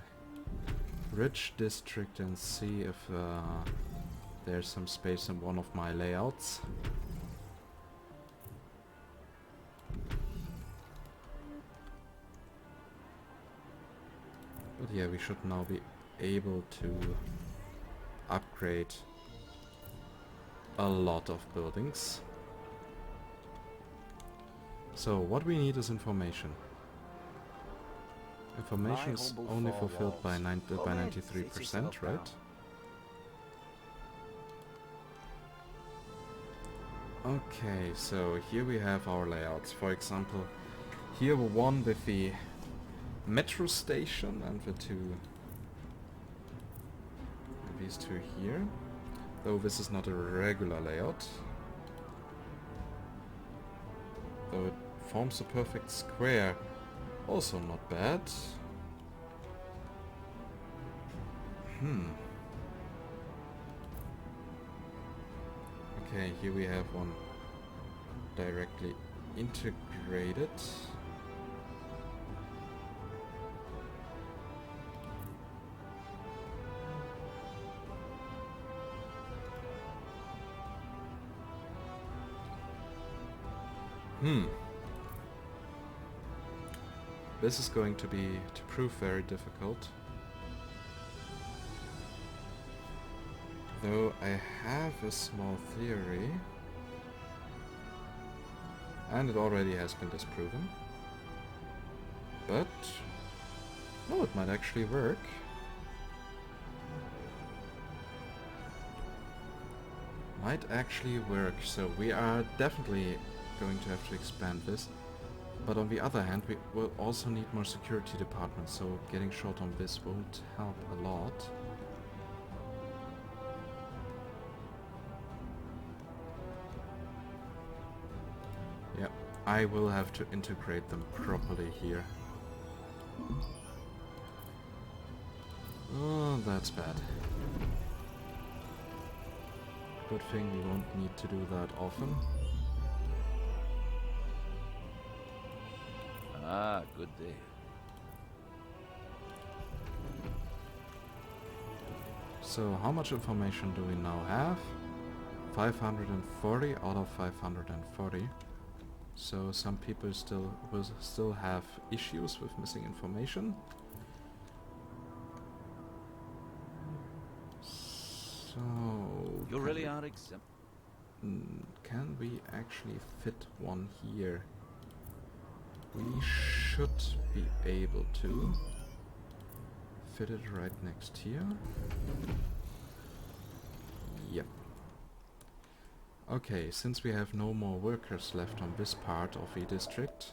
rich district and see if there's some space in one of my layouts. But yeah, we should now be able to upgrade a lot of buildings. So what we need is information. Information is only fulfilled by 93%, right? Okay, so here we have our layouts. For example, here the one with the metro station and these two here. Though this is not a regular layout. Though it forms a perfect square. Also not bad. Okay, here we have one directly integrated. This is going to prove very difficult. Though I have a small theory. And it already has been disproven. But oh, it might actually work. Might actually work. So we are definitely going to have to expand this. But on the other hand, we will also need more security departments, so getting short on this won't help a lot. Yeah, I will have to integrate them properly here. Oh, that's bad. Good thing we won't need to do that often. Ah, good day. So how much information do we now have? 540 out of 540. So some people will still have issues with missing information. So You really are exempt. can we actually fit one here? We should be able to fit it right next here. Yep. Okay, since we have no more workers left on this part of the district,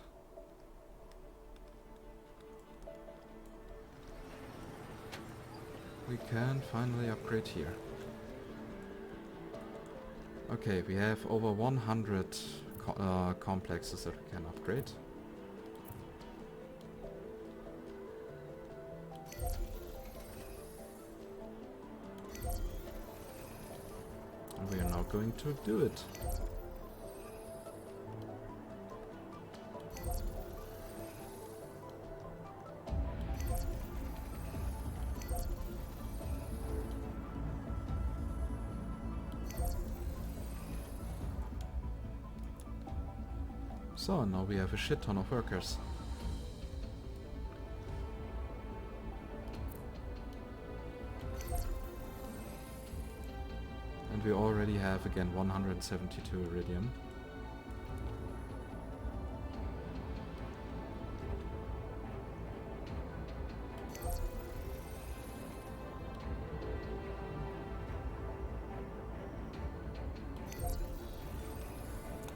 we can finally upgrade here. Okay, we have over 100 complexes that we can upgrade. We are now going to do it. So now we have a shit ton of workers. We already have again 172 iridium.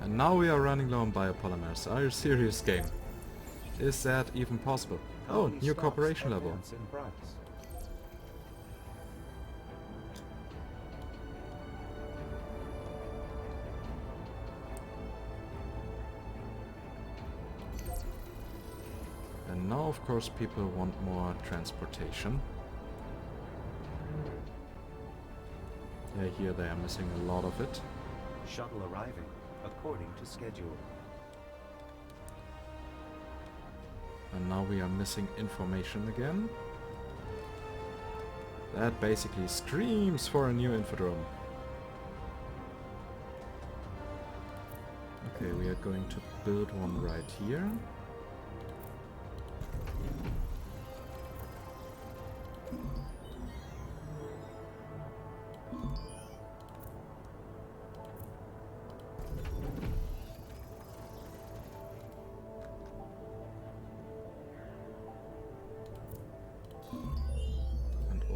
And now we are running low on biopolymers. Are you serious, game? Is that even possible? Oh, Colony new stocks cooperation level. advance in price. And now, of course, people want more transportation. Yeah, here they are missing a lot of it. Shuttle arriving according to schedule. And now we are missing information again. That basically screams for a new infodrome. Okay, we are going to build one right here.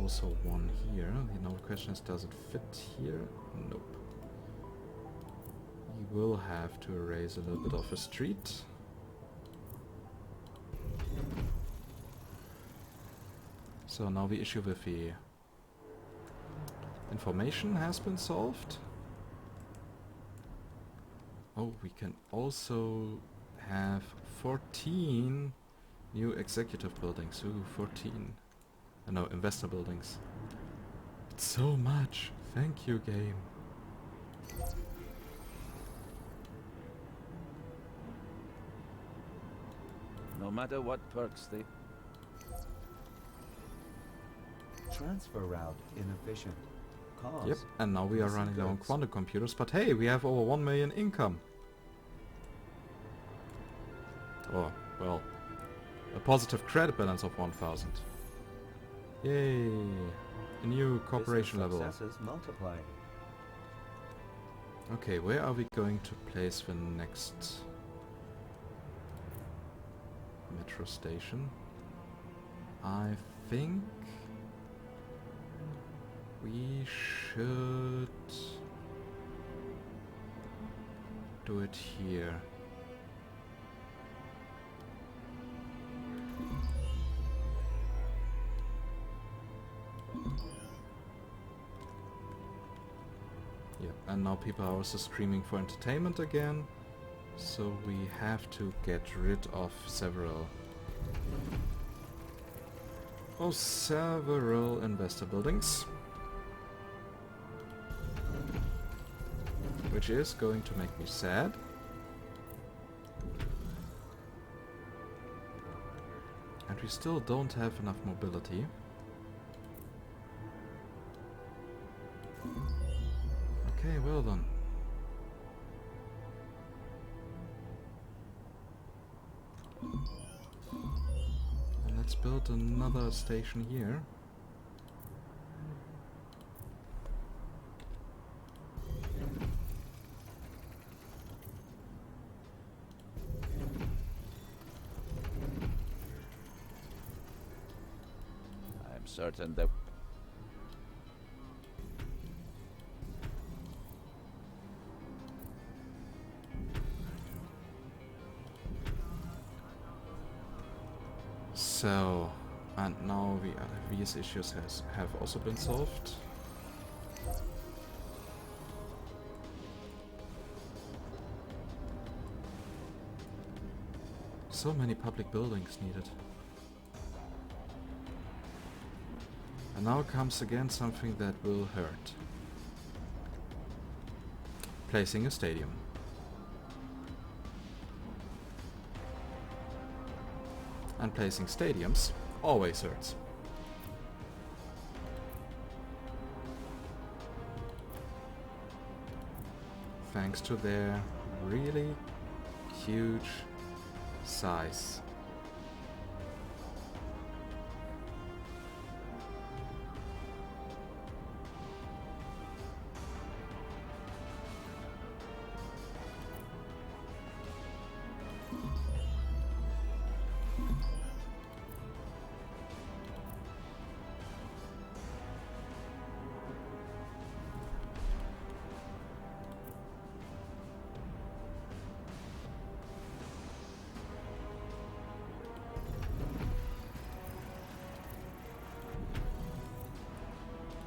Also one here. The now question is, does it fit here? Nope. We will have to erase a little bit of a street. So now the issue with the information has been solved. Oh, we can also have 14 new executive buildings. Ooh, 14. No, investor buildings. It's so much. Thank you, game. No matter what perks they... Transfer route inefficient. Cause Yep, and now we are missing running low on goods. quantum computers, but hey, we have over 1 million income. Oh, well, a positive credit balance of 1000. Yay! A new cooperation Business level. successes multiplying. Okay, where are we going to place the next metro station? I think we should do it here. Yeah, and now people are also screaming for entertainment again, so we have to get rid of several investor buildings, which is going to make me sad. And we still don't have enough mobility. Okay, well done. And let's build another station here. I'm certain that... So, and now these issues have also been solved. So many public buildings needed. And now comes again something that will hurt. Placing a stadium. And placing stadiums always hurts. Thanks to their really huge size.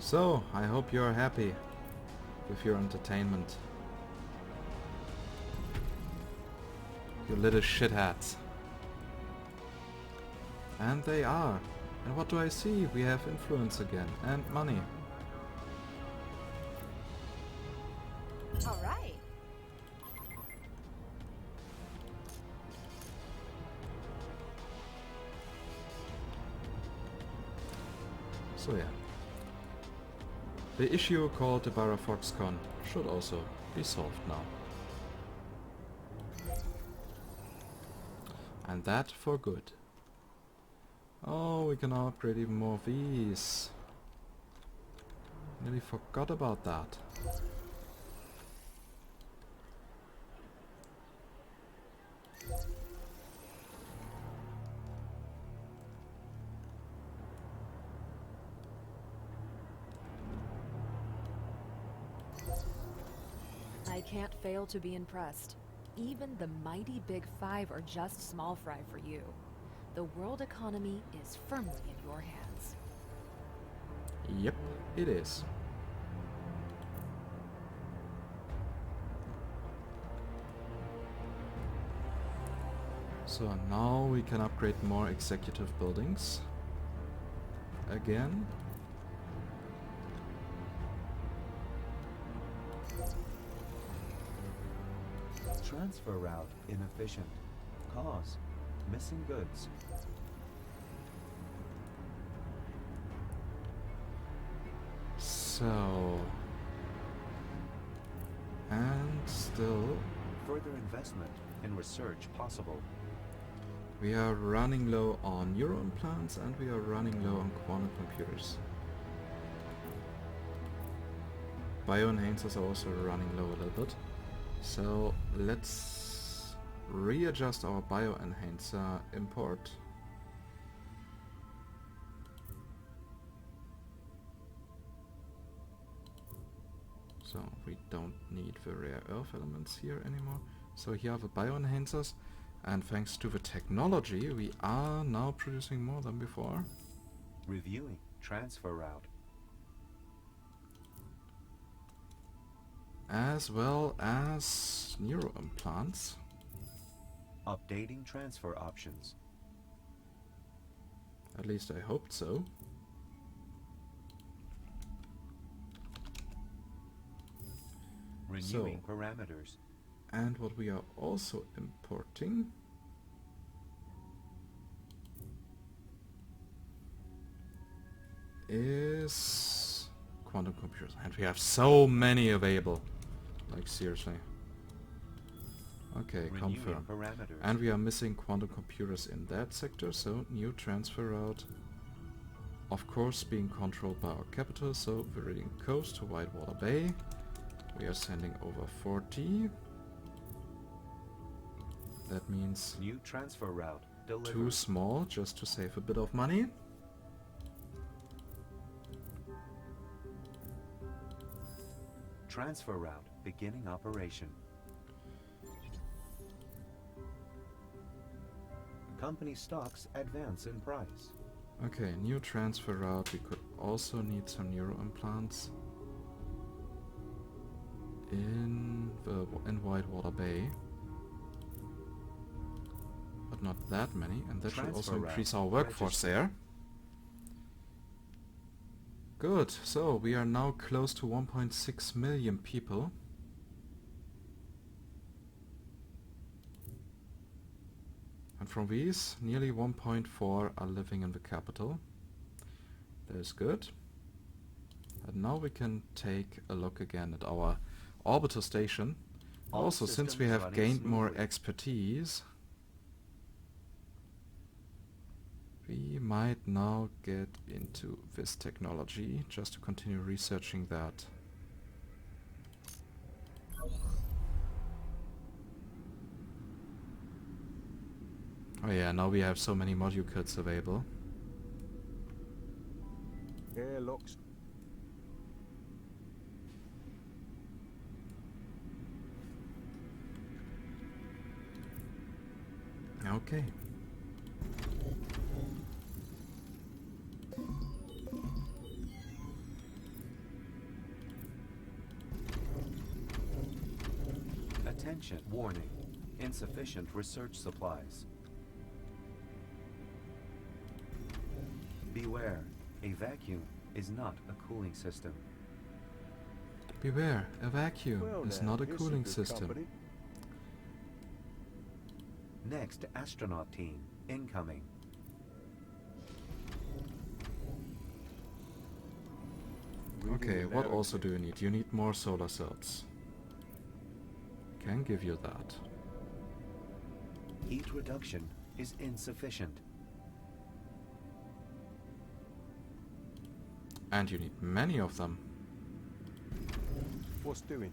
So, I hope you're happy with your entertainment. You little shitheads. And they are. And what do I see? We have influence again. And money. All right. So yeah. The issue called the Barra Foxconn should also be solved now. And that for good. Oh, we can upgrade even more of these. Nearly forgot about that. I can't fail to be impressed. Even the mighty Big Five are just small fry for you. The world economy is firmly in your hands. Yep, it is. So now we can upgrade more executive buildings. Again. Transfer route inefficient. Cause missing goods. So... And still... Further investment in research possible. We are running low on neural implants and we are running low on quantum computers. Bioenhancers are also running low a little bit. So let's readjust our bioenhancer import. So we don't need the rare earth elements here anymore. So here are the bioenhancers, and thanks to the technology we are now producing more than before. Reviewing transfer route. As well as neuro implants. Updating transfer options. At least I hoped so. Renewing parameters. And what we are also importing is quantum computers. And we have so many available. Like seriously. Okay, Renewing confirm. parameters. And we are missing quantum computers in that sector, so new transfer route. Of course being controlled by our capital, so Viridian Coast to Whitewater Bay. We are sending over 40. That means New transfer route delivered. too small, just to save a bit of money. Transfer route beginning operation. Company stocks advance in price. Okay, new transfer route. We could also need some neuro implants in Whitewater Bay, but not that many, and that should also Transfer increase route our workforce there. Good. So we are now close to 1.6 million people. And from these, nearly 1.4 are living in the capital. That is good. And now we can take a look again at our orbital station. All Also, since we systems have running gained more smoothly. expertise, we might now get into this technology just to continue researching that. Oh yeah, now we have so many module kits available. Airlocks. Okay. Attention, warning. Insufficient research supplies. Beware, a vacuum is not a cooling system. Beware, a vacuum Well is now, not a here's some cooling good system. company. Next astronaut team, incoming. Reading Okay, you what loud and also do clear. you need? You need more solar cells. Can give you that. Heat reduction is insufficient. And you need many of them. What's doing?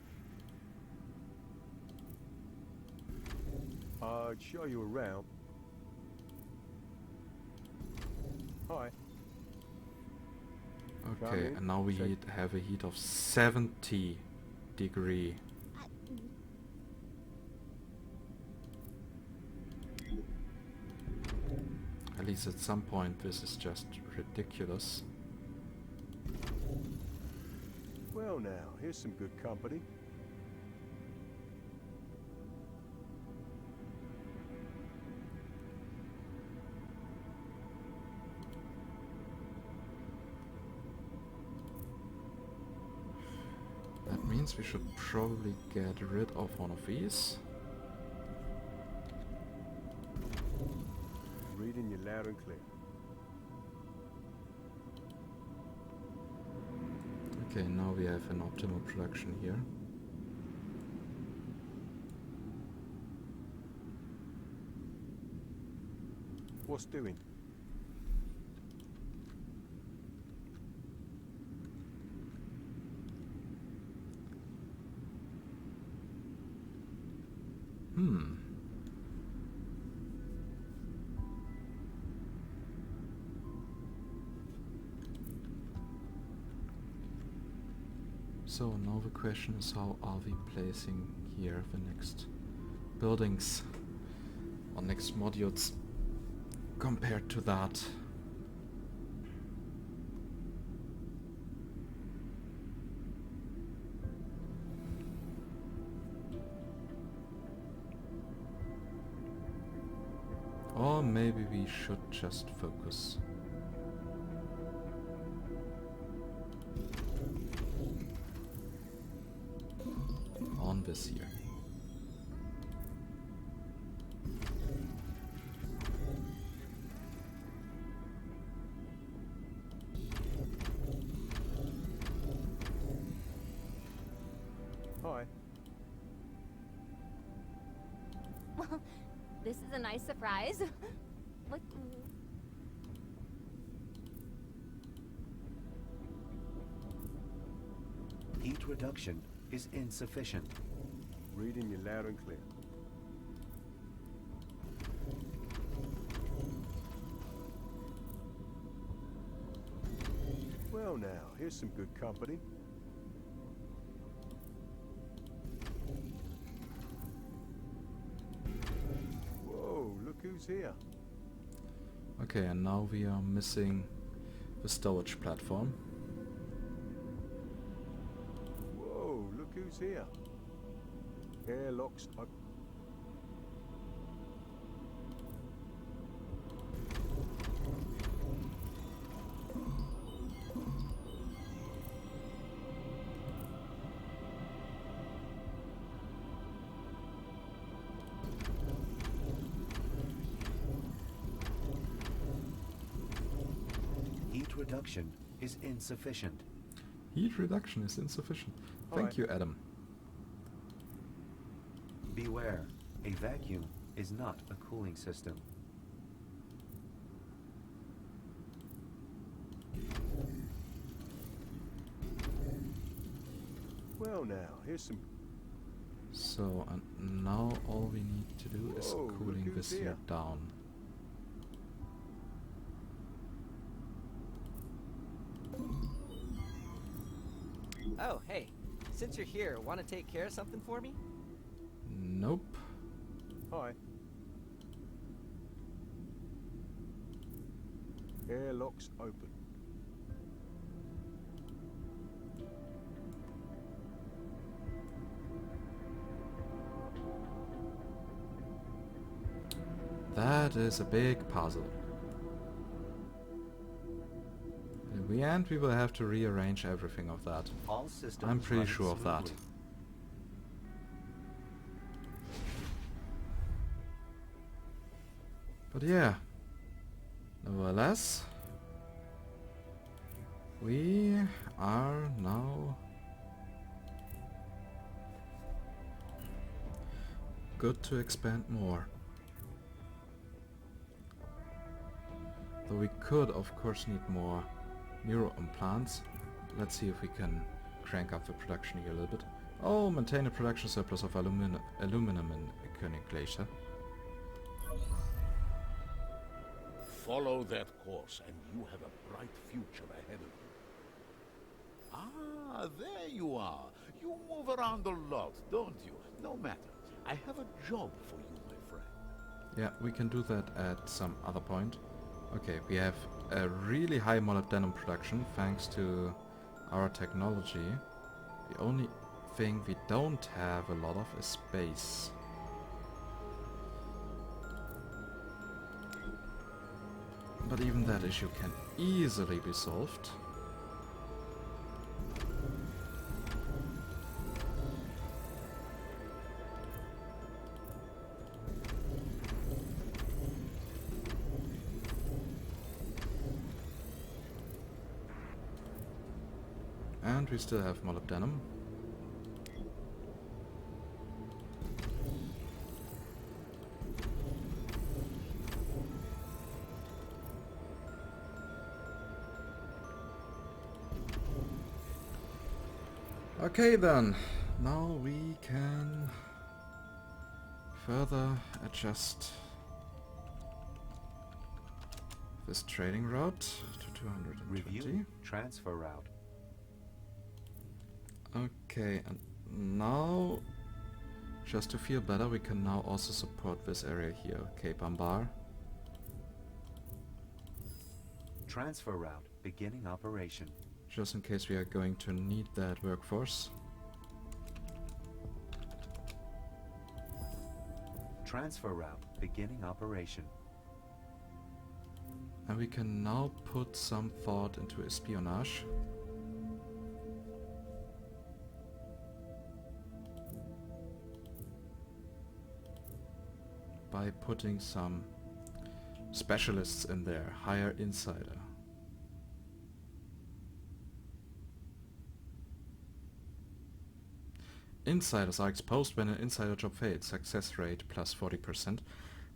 I'd show you around. Hi. Come Okay, in, and now we check. have a heat of 70 degree. At least at some point this is just ridiculous. Well now, here's some good company. That means we should probably get rid of one of these. Reading you loud and clear. Okay, now we have an optimal production here. What's doing? Hmm. So now the question is, how are we placing here the next buildings or next modules compared to that? Or maybe we should just focus on this here. Hi. Well, this is a nice surprise. What? Heat reduction is insufficient. Reading you loud and clear. Well now, here's some good company. Whoa, look who's here. Okay, and now we are missing the storage platform. Whoa, look who's here. Airlocks up. Heat reduction is insufficient. Heat reduction is insufficient. Thank Alright. you, Adam. Beware, a vacuum is not a cooling system. Well now, here's some. So, and now all we need to do is Whoa, look cooling who's this here here. down. Oh, hey. Since you're here, want to take care of something for me? Nope. Hi. Airlocks open. That is a big puzzle. In the end, we will have to rearrange everything of that. All systems I'm pretty running sure of that. smoothly. But yeah, nevertheless, we are now good to expand more. Though we could, of course, need more neuro implants. Let's see if we can crank up the production here a little bit. Oh, maintain a production surplus of aluminum in König Glacier. Follow that course, and you have a bright future ahead of you. Ah, there you are. You move around a lot, don't you? No matter. I have a job for you, my friend. Yeah, we can do that at some other point. Okay, we have a really high molybdenum production thanks to our technology. The only thing we don't have a lot of is space. But even that issue can easily be solved. And we still have molybdenum. Okay then, now we can further adjust this trading route to 220. Review transfer route. Okay, and now, just to feel better, we can now also support this area here, Kebablord. Transfer route beginning operation. Just in case we are going to need that workforce. Transfer route beginning operation. And we can now put some thought into espionage. By putting some specialists in there, hire insider. Insiders are exposed when an insider job fails. Success rate plus 40%.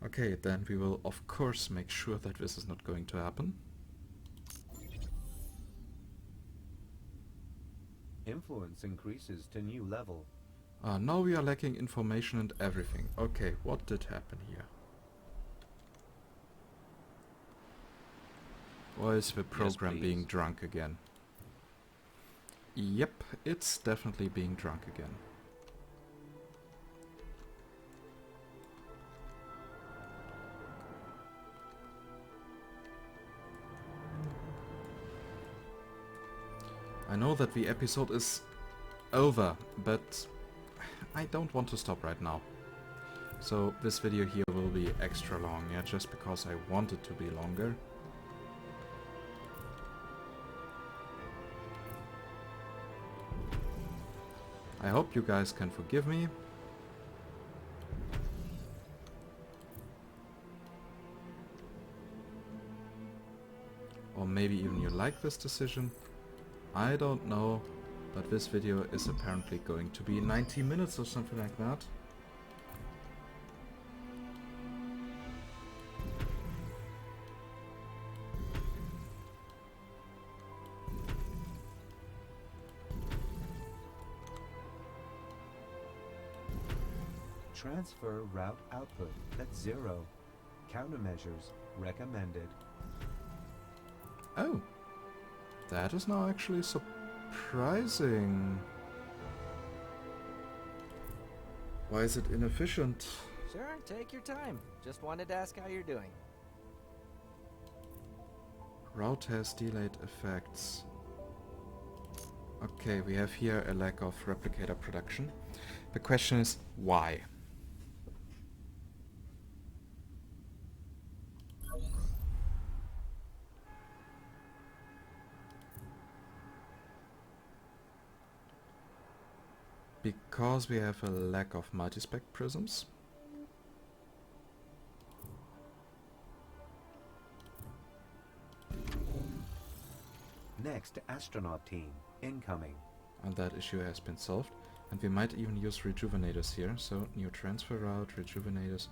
Okay, then we will of course make sure that this is not going to happen. Influence increases to new level. Now we are lacking information and everything. Okay, what did happen here? Or is the program being drunk again? Yep, it's definitely being drunk again. I know that the episode is over, but I don't want to stop right now. So this video here will be extra long, yeah, just because I want it to be longer. I hope you guys can forgive me. Or maybe even you like this decision. I don't know, but this video is apparently going to be 90 minutes or something like that. Transfer route output at 0. Countermeasures recommended. Oh, that is now actually surprising. Why is it inefficient? Sure, take your time. Just wanted to ask how you're doing. Route has delayed effects. Okay, we have here a lack of replicator production. The question is why? because we have a lack of multispec prisms. Next astronaut team incoming. And that issue has been solved. And we might even use rejuvenators here. So new transfer route, rejuvenators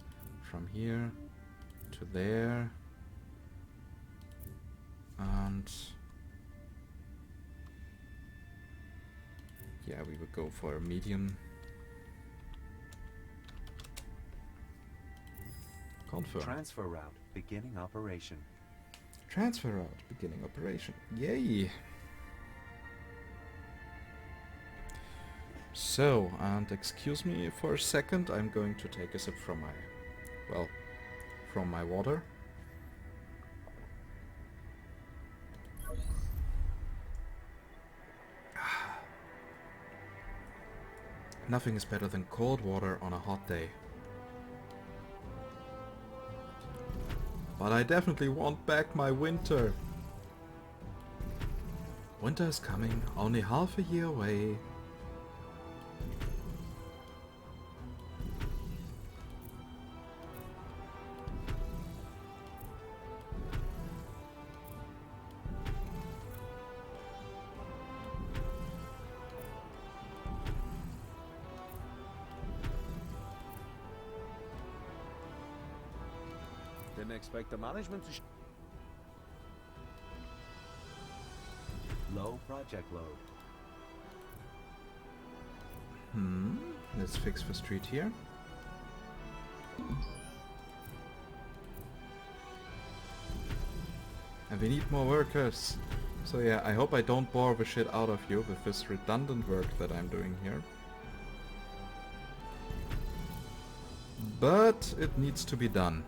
from here to there. And yeah, we would go for a medium. Confirm. Transfer route beginning operation. Transfer route beginning operation. Yay! So, and excuse me for a second, I'm going to take a sip from my, well, from my water. Nothing is better than cold water on a hot day. But I definitely want back my winter. Winter is coming, only half a year away. Didn't expect the management to Low project load. Let's fix the street here. And we need more workers. So yeah, I hope I don't bore the shit out of you with this redundant work that I'm doing here. But it needs to be done.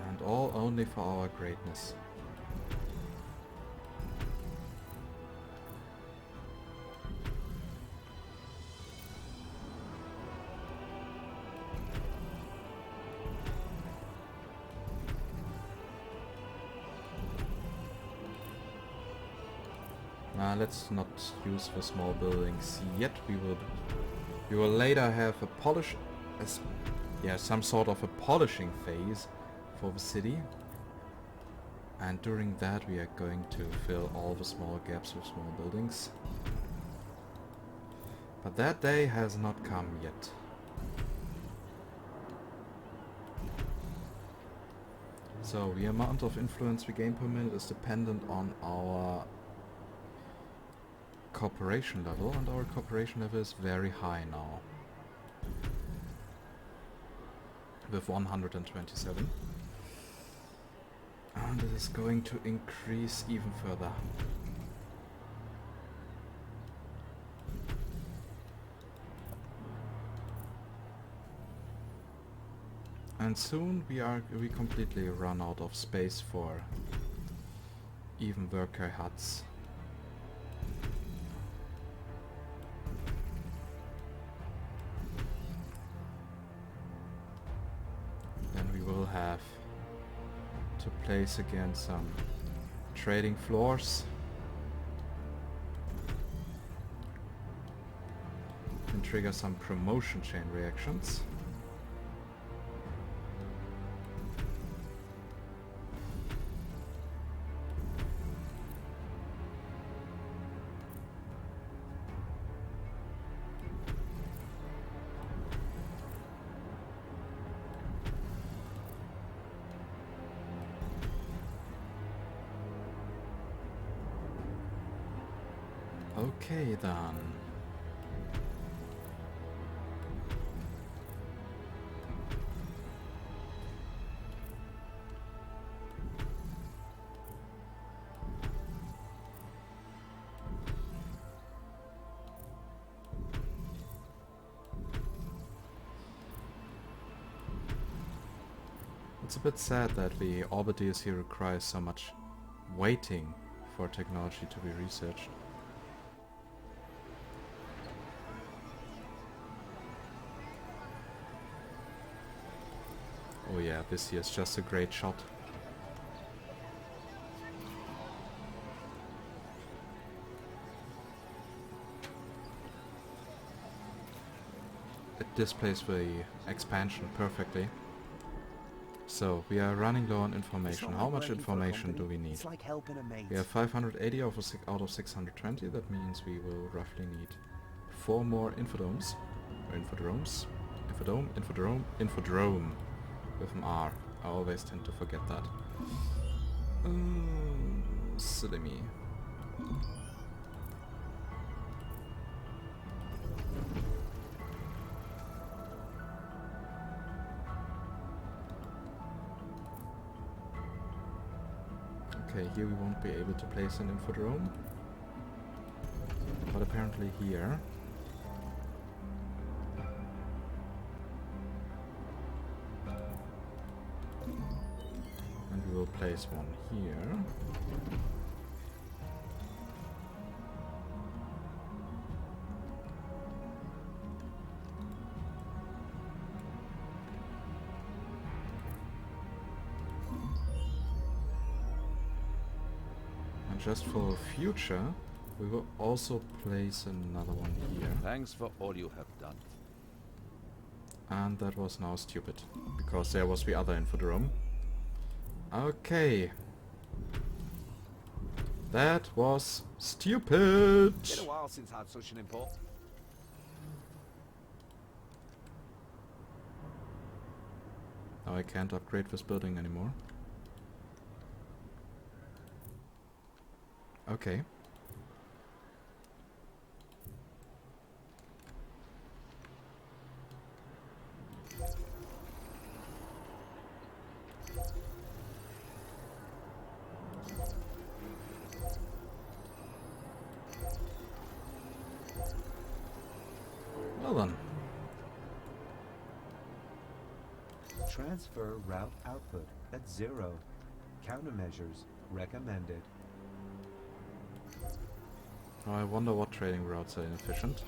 And all only for our greatness. Let's not use the small buildings yet. We will later have a some sort of a polishing phase for the city. And during that we are going to fill all the small gaps with small buildings. But that day has not come yet. So the amount of influence we gain per minute is dependent on our cooperation level, and our cooperation level is very high now. With 127. And it is going to increase even further. And soon we completely run out of space for even worker huts. Then we will have to place again some trading floors and trigger some promotion chain reactions. Okay then. It's a bit sad that the Orbital here requires so much waiting for technology to be researched. Oh yeah, this here is just a great shot. It displays the expansion perfectly. So, we are running low on information. How much information do we need? It's like helping a mate. We have 580 out of 620. That means we will roughly need 4 more infodomes. Or infodromes. Infodrome. With an R. I always tend to forget that. Silly me. Okay, here we won't be able to place an infodrome. But apparently here. And we will place one here. And just for future, we will also place another one here. Thanks for all you have done. And that was now stupid, because there was the other infodrome. Okay. That was stupid! Been a while since I had such an import. Now I can't upgrade this building anymore. Okay. Well then. Transfer route output at 0. Countermeasures recommended. Now I wonder what trading routes are inefficient.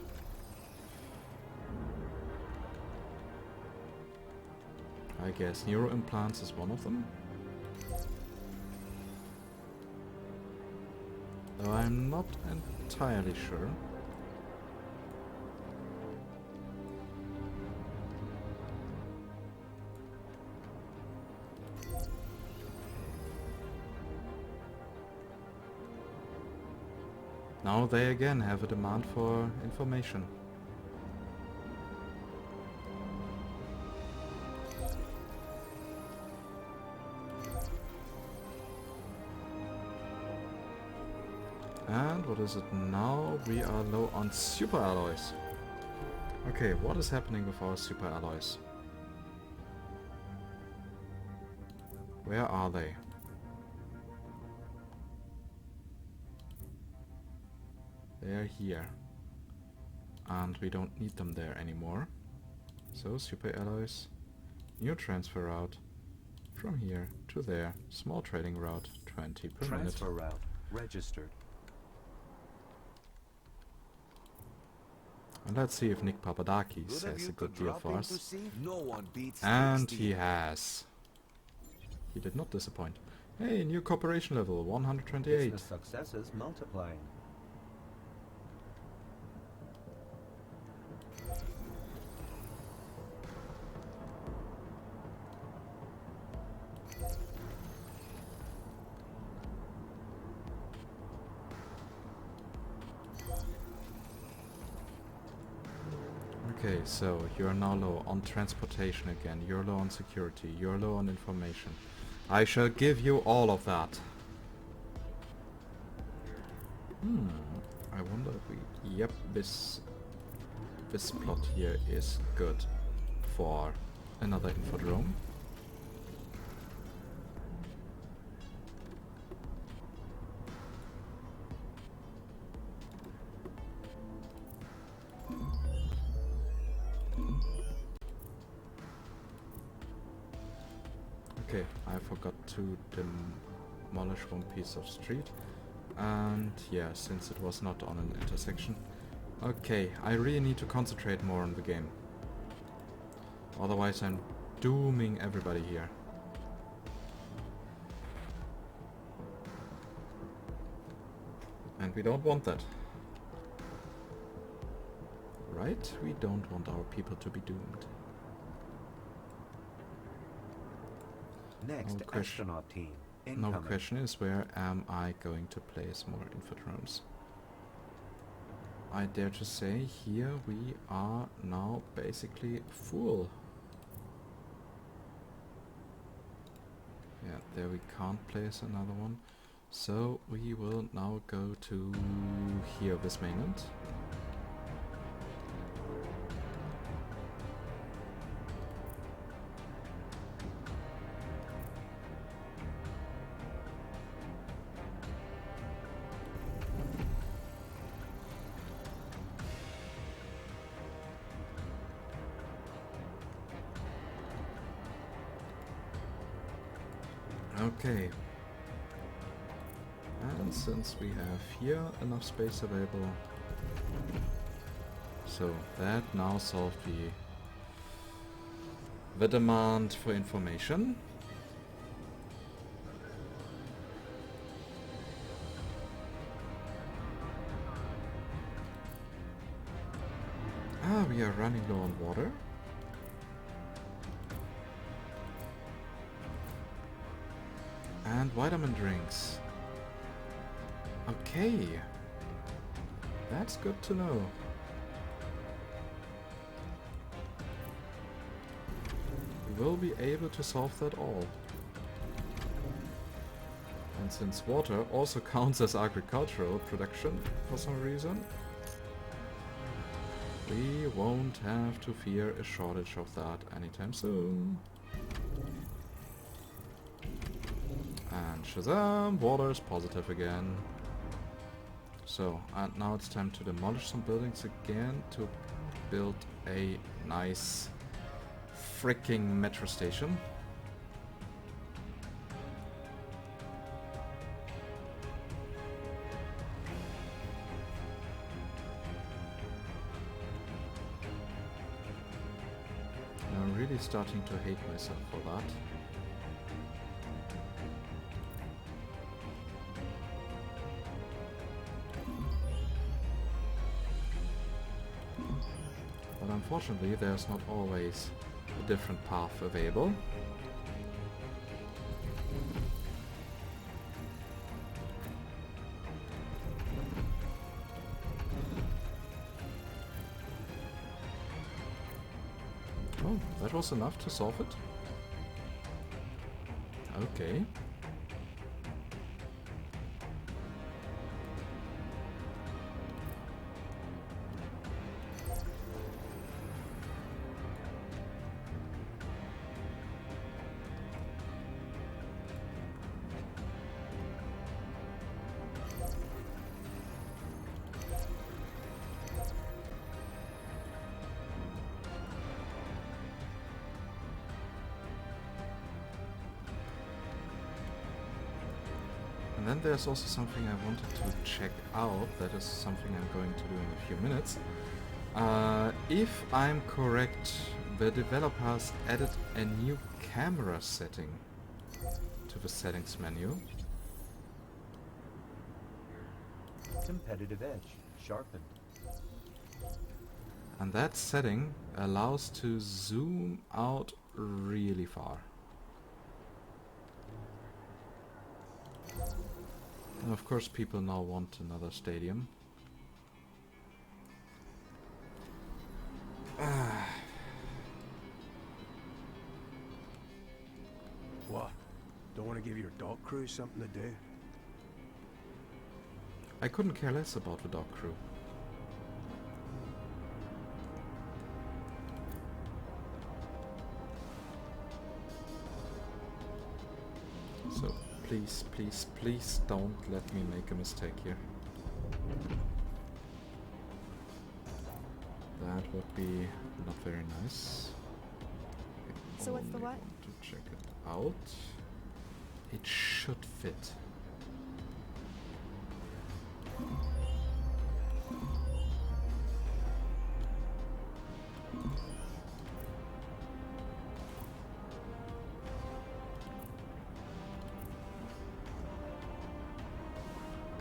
I guess neuro implants is one of them. Though I'm not entirely sure. Now they again have a demand for information. And what is it now? We are low on super alloys. Okay, what is happening with our super alloys? Where are they? They're here. And we don't need them there anymore. So, super alloys. New transfer route. From here to there. Small trading route. 20 per minute. Transfer route registered. And let's see if Nick Papadakis Good of has you a to good deal drop for in us. to see. No one beats And Nick's he deal. has. He did not disappoint. Hey, new cooperation level, 128. Business successes multiplying. Okay, so you're now low on transportation again, you're low on security, you're low on information. I shall give you all of that. I wonder if we... Yep, this plot here is good for another infodrome. Okay, I forgot to demolish one piece of street. And yeah, since it was not on an intersection. Okay, I really need to concentrate more on the game. Otherwise I'm dooming everybody here. we don't want that. Right? We don't want our people to be doomed. Next, No question. astronaut team. Now Incoming. the question is, where am I going to place more infodromes? I dare to say here we are now basically full. Yeah, there we can't place another one. So we will now go to here, this mainland. Okay. And since we have here enough space available, so that now solved the demand for information. Ah, we are running low on water. And vitamin drinks. Okay. That's good to know. We will be able to solve that all. And since water also counts as agricultural production for some reason, we won't have to fear a shortage of that anytime soon. And Shazam! Water is positive again. So, and now it's time to demolish some buildings again to build a nice freaking metro station. I'm really starting to hate myself for that. But unfortunately, there's not always a different path available. Oh, that was enough to solve it? Okay. And then there's also something I wanted to check out. That is something I'm going to do in a few minutes. If I'm correct, the developers added a new camera setting to the settings menu. Competitive edge sharpened. And that setting allows to zoom out really far. And of course people now want another stadium. What? Don't want to give your dock crew something to do? I couldn't care less about the dock crew. So please, please, please don't let me make a mistake here. That would be not very nice. So what's the Only what? want to check it out. It should fit.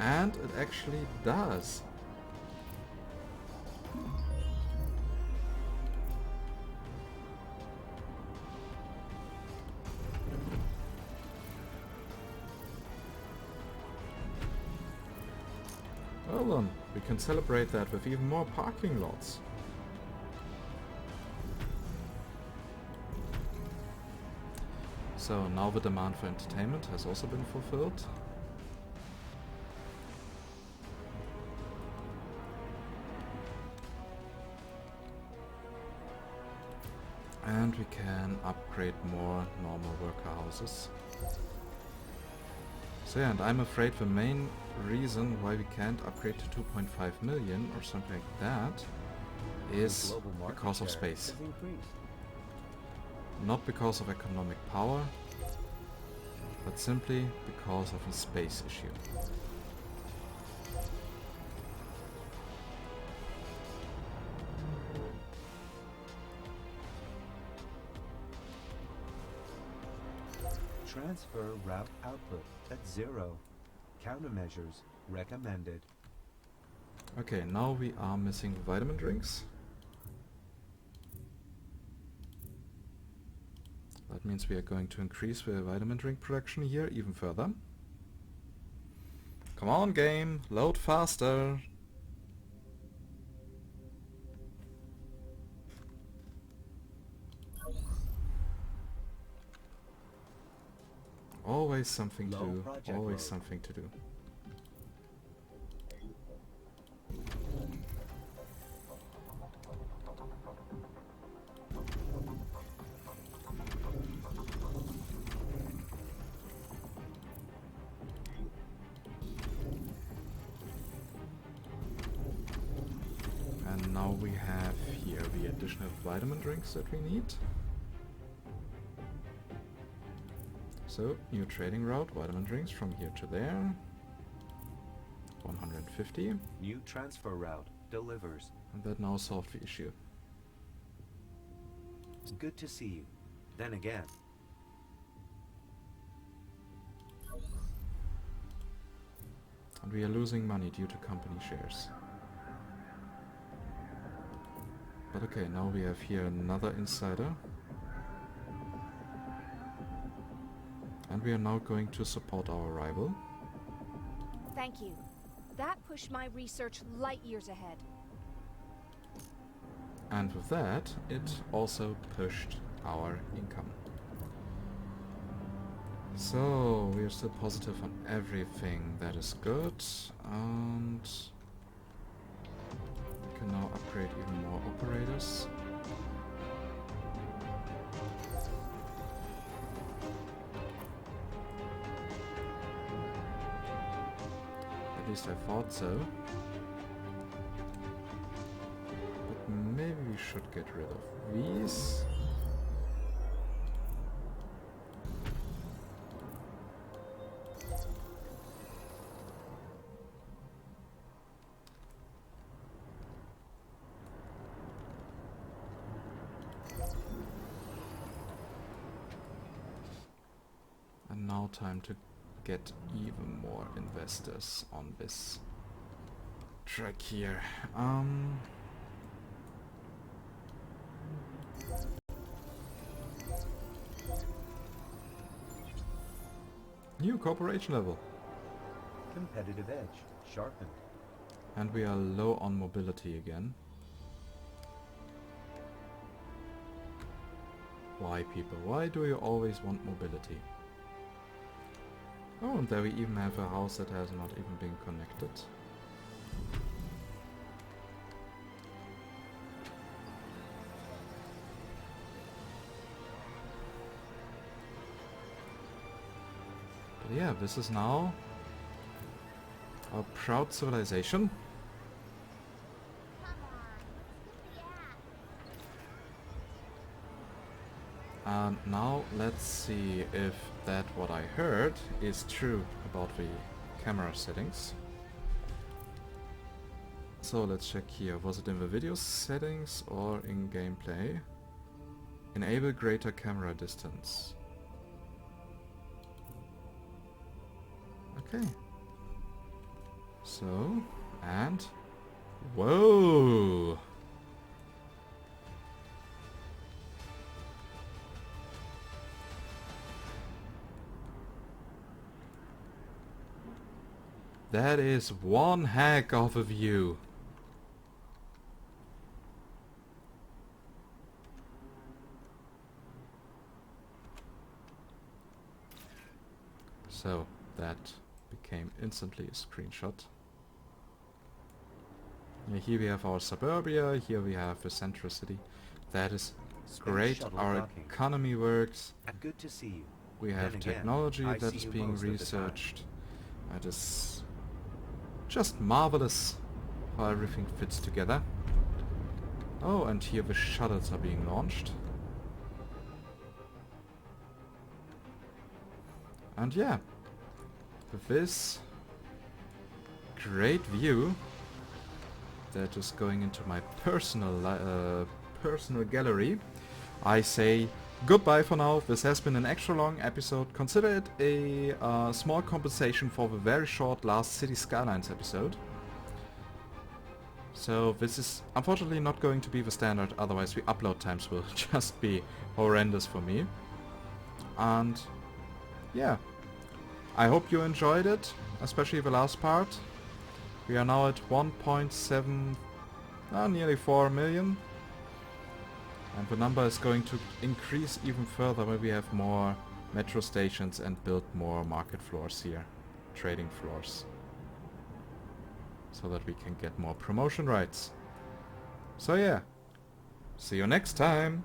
And it actually does. Well then, we can celebrate that with even more parking lots. So now the demand for entertainment has also been fulfilled. And we can upgrade more normal worker houses. So yeah, and I'm afraid the main reason why we can't upgrade to 2.5 million or something like that is Global market because of share space. has increased. Not because of economic power, but simply because of a space issue. Transfer route output at 0. Countermeasures recommended. Okay, now we are missing vitamin drinks. That means we are going to increase the vitamin drink production here even further. Come on, game, load faster. Always something to Low do, project always load. something to do. And now we have here the additional vitamin drinks that we need. So, new trading route, vitamin drinks from here to there. 150. New transfer route delivers. And that now solved the issue. It's good to see you. Then again, And we are losing money due to company shares. But okay, now we have here another insider. And we are now going to support our rival. Thank you. That pushed my research light years ahead. And with that, it also pushed our income. So, we are still positive on everything. That is good. And we can now upgrade even more operators. At least I thought so. But maybe we should get rid of these. And now time to get even more investors on this track here. New cooperation level. competitive edge sharpened. And we are low on mobility again. Why, people? Why do you always want mobility? Oh, and there we even have a house that has not even been connected. But yeah, this is now a proud civilization. And now let's see if that what I heard is true about the camera settings. So let's check here. Was it in the video settings or in gameplay? Enable greater camera distance. Okay. So, and... Whoa! That is one heck of a view. So, that became instantly a screenshot. Yeah, here we have our suburbia, here we have a central city. That is great, shuttle our docking. economy works. Good to see you. We have Then again, technology I that see is you being most of the time. researched. That is just marvelous how everything fits together. Oh, and here the shuttles are being launched. And yeah, with this great view that is going into my personal gallery, I say goodbye for now. This has been an extra long episode. Consider it a small compensation for the very short last City Skylines episode. So this is unfortunately not going to be the standard, otherwise the upload times will just be horrendous for me. And yeah, I hope you enjoyed it, especially the last part. We are now at 1.7, nearly 4 million. And the number is going to increase even further when we have more metro stations and build more market floors here, trading floors, so that we can get more promotion rights. So yeah, see you next time!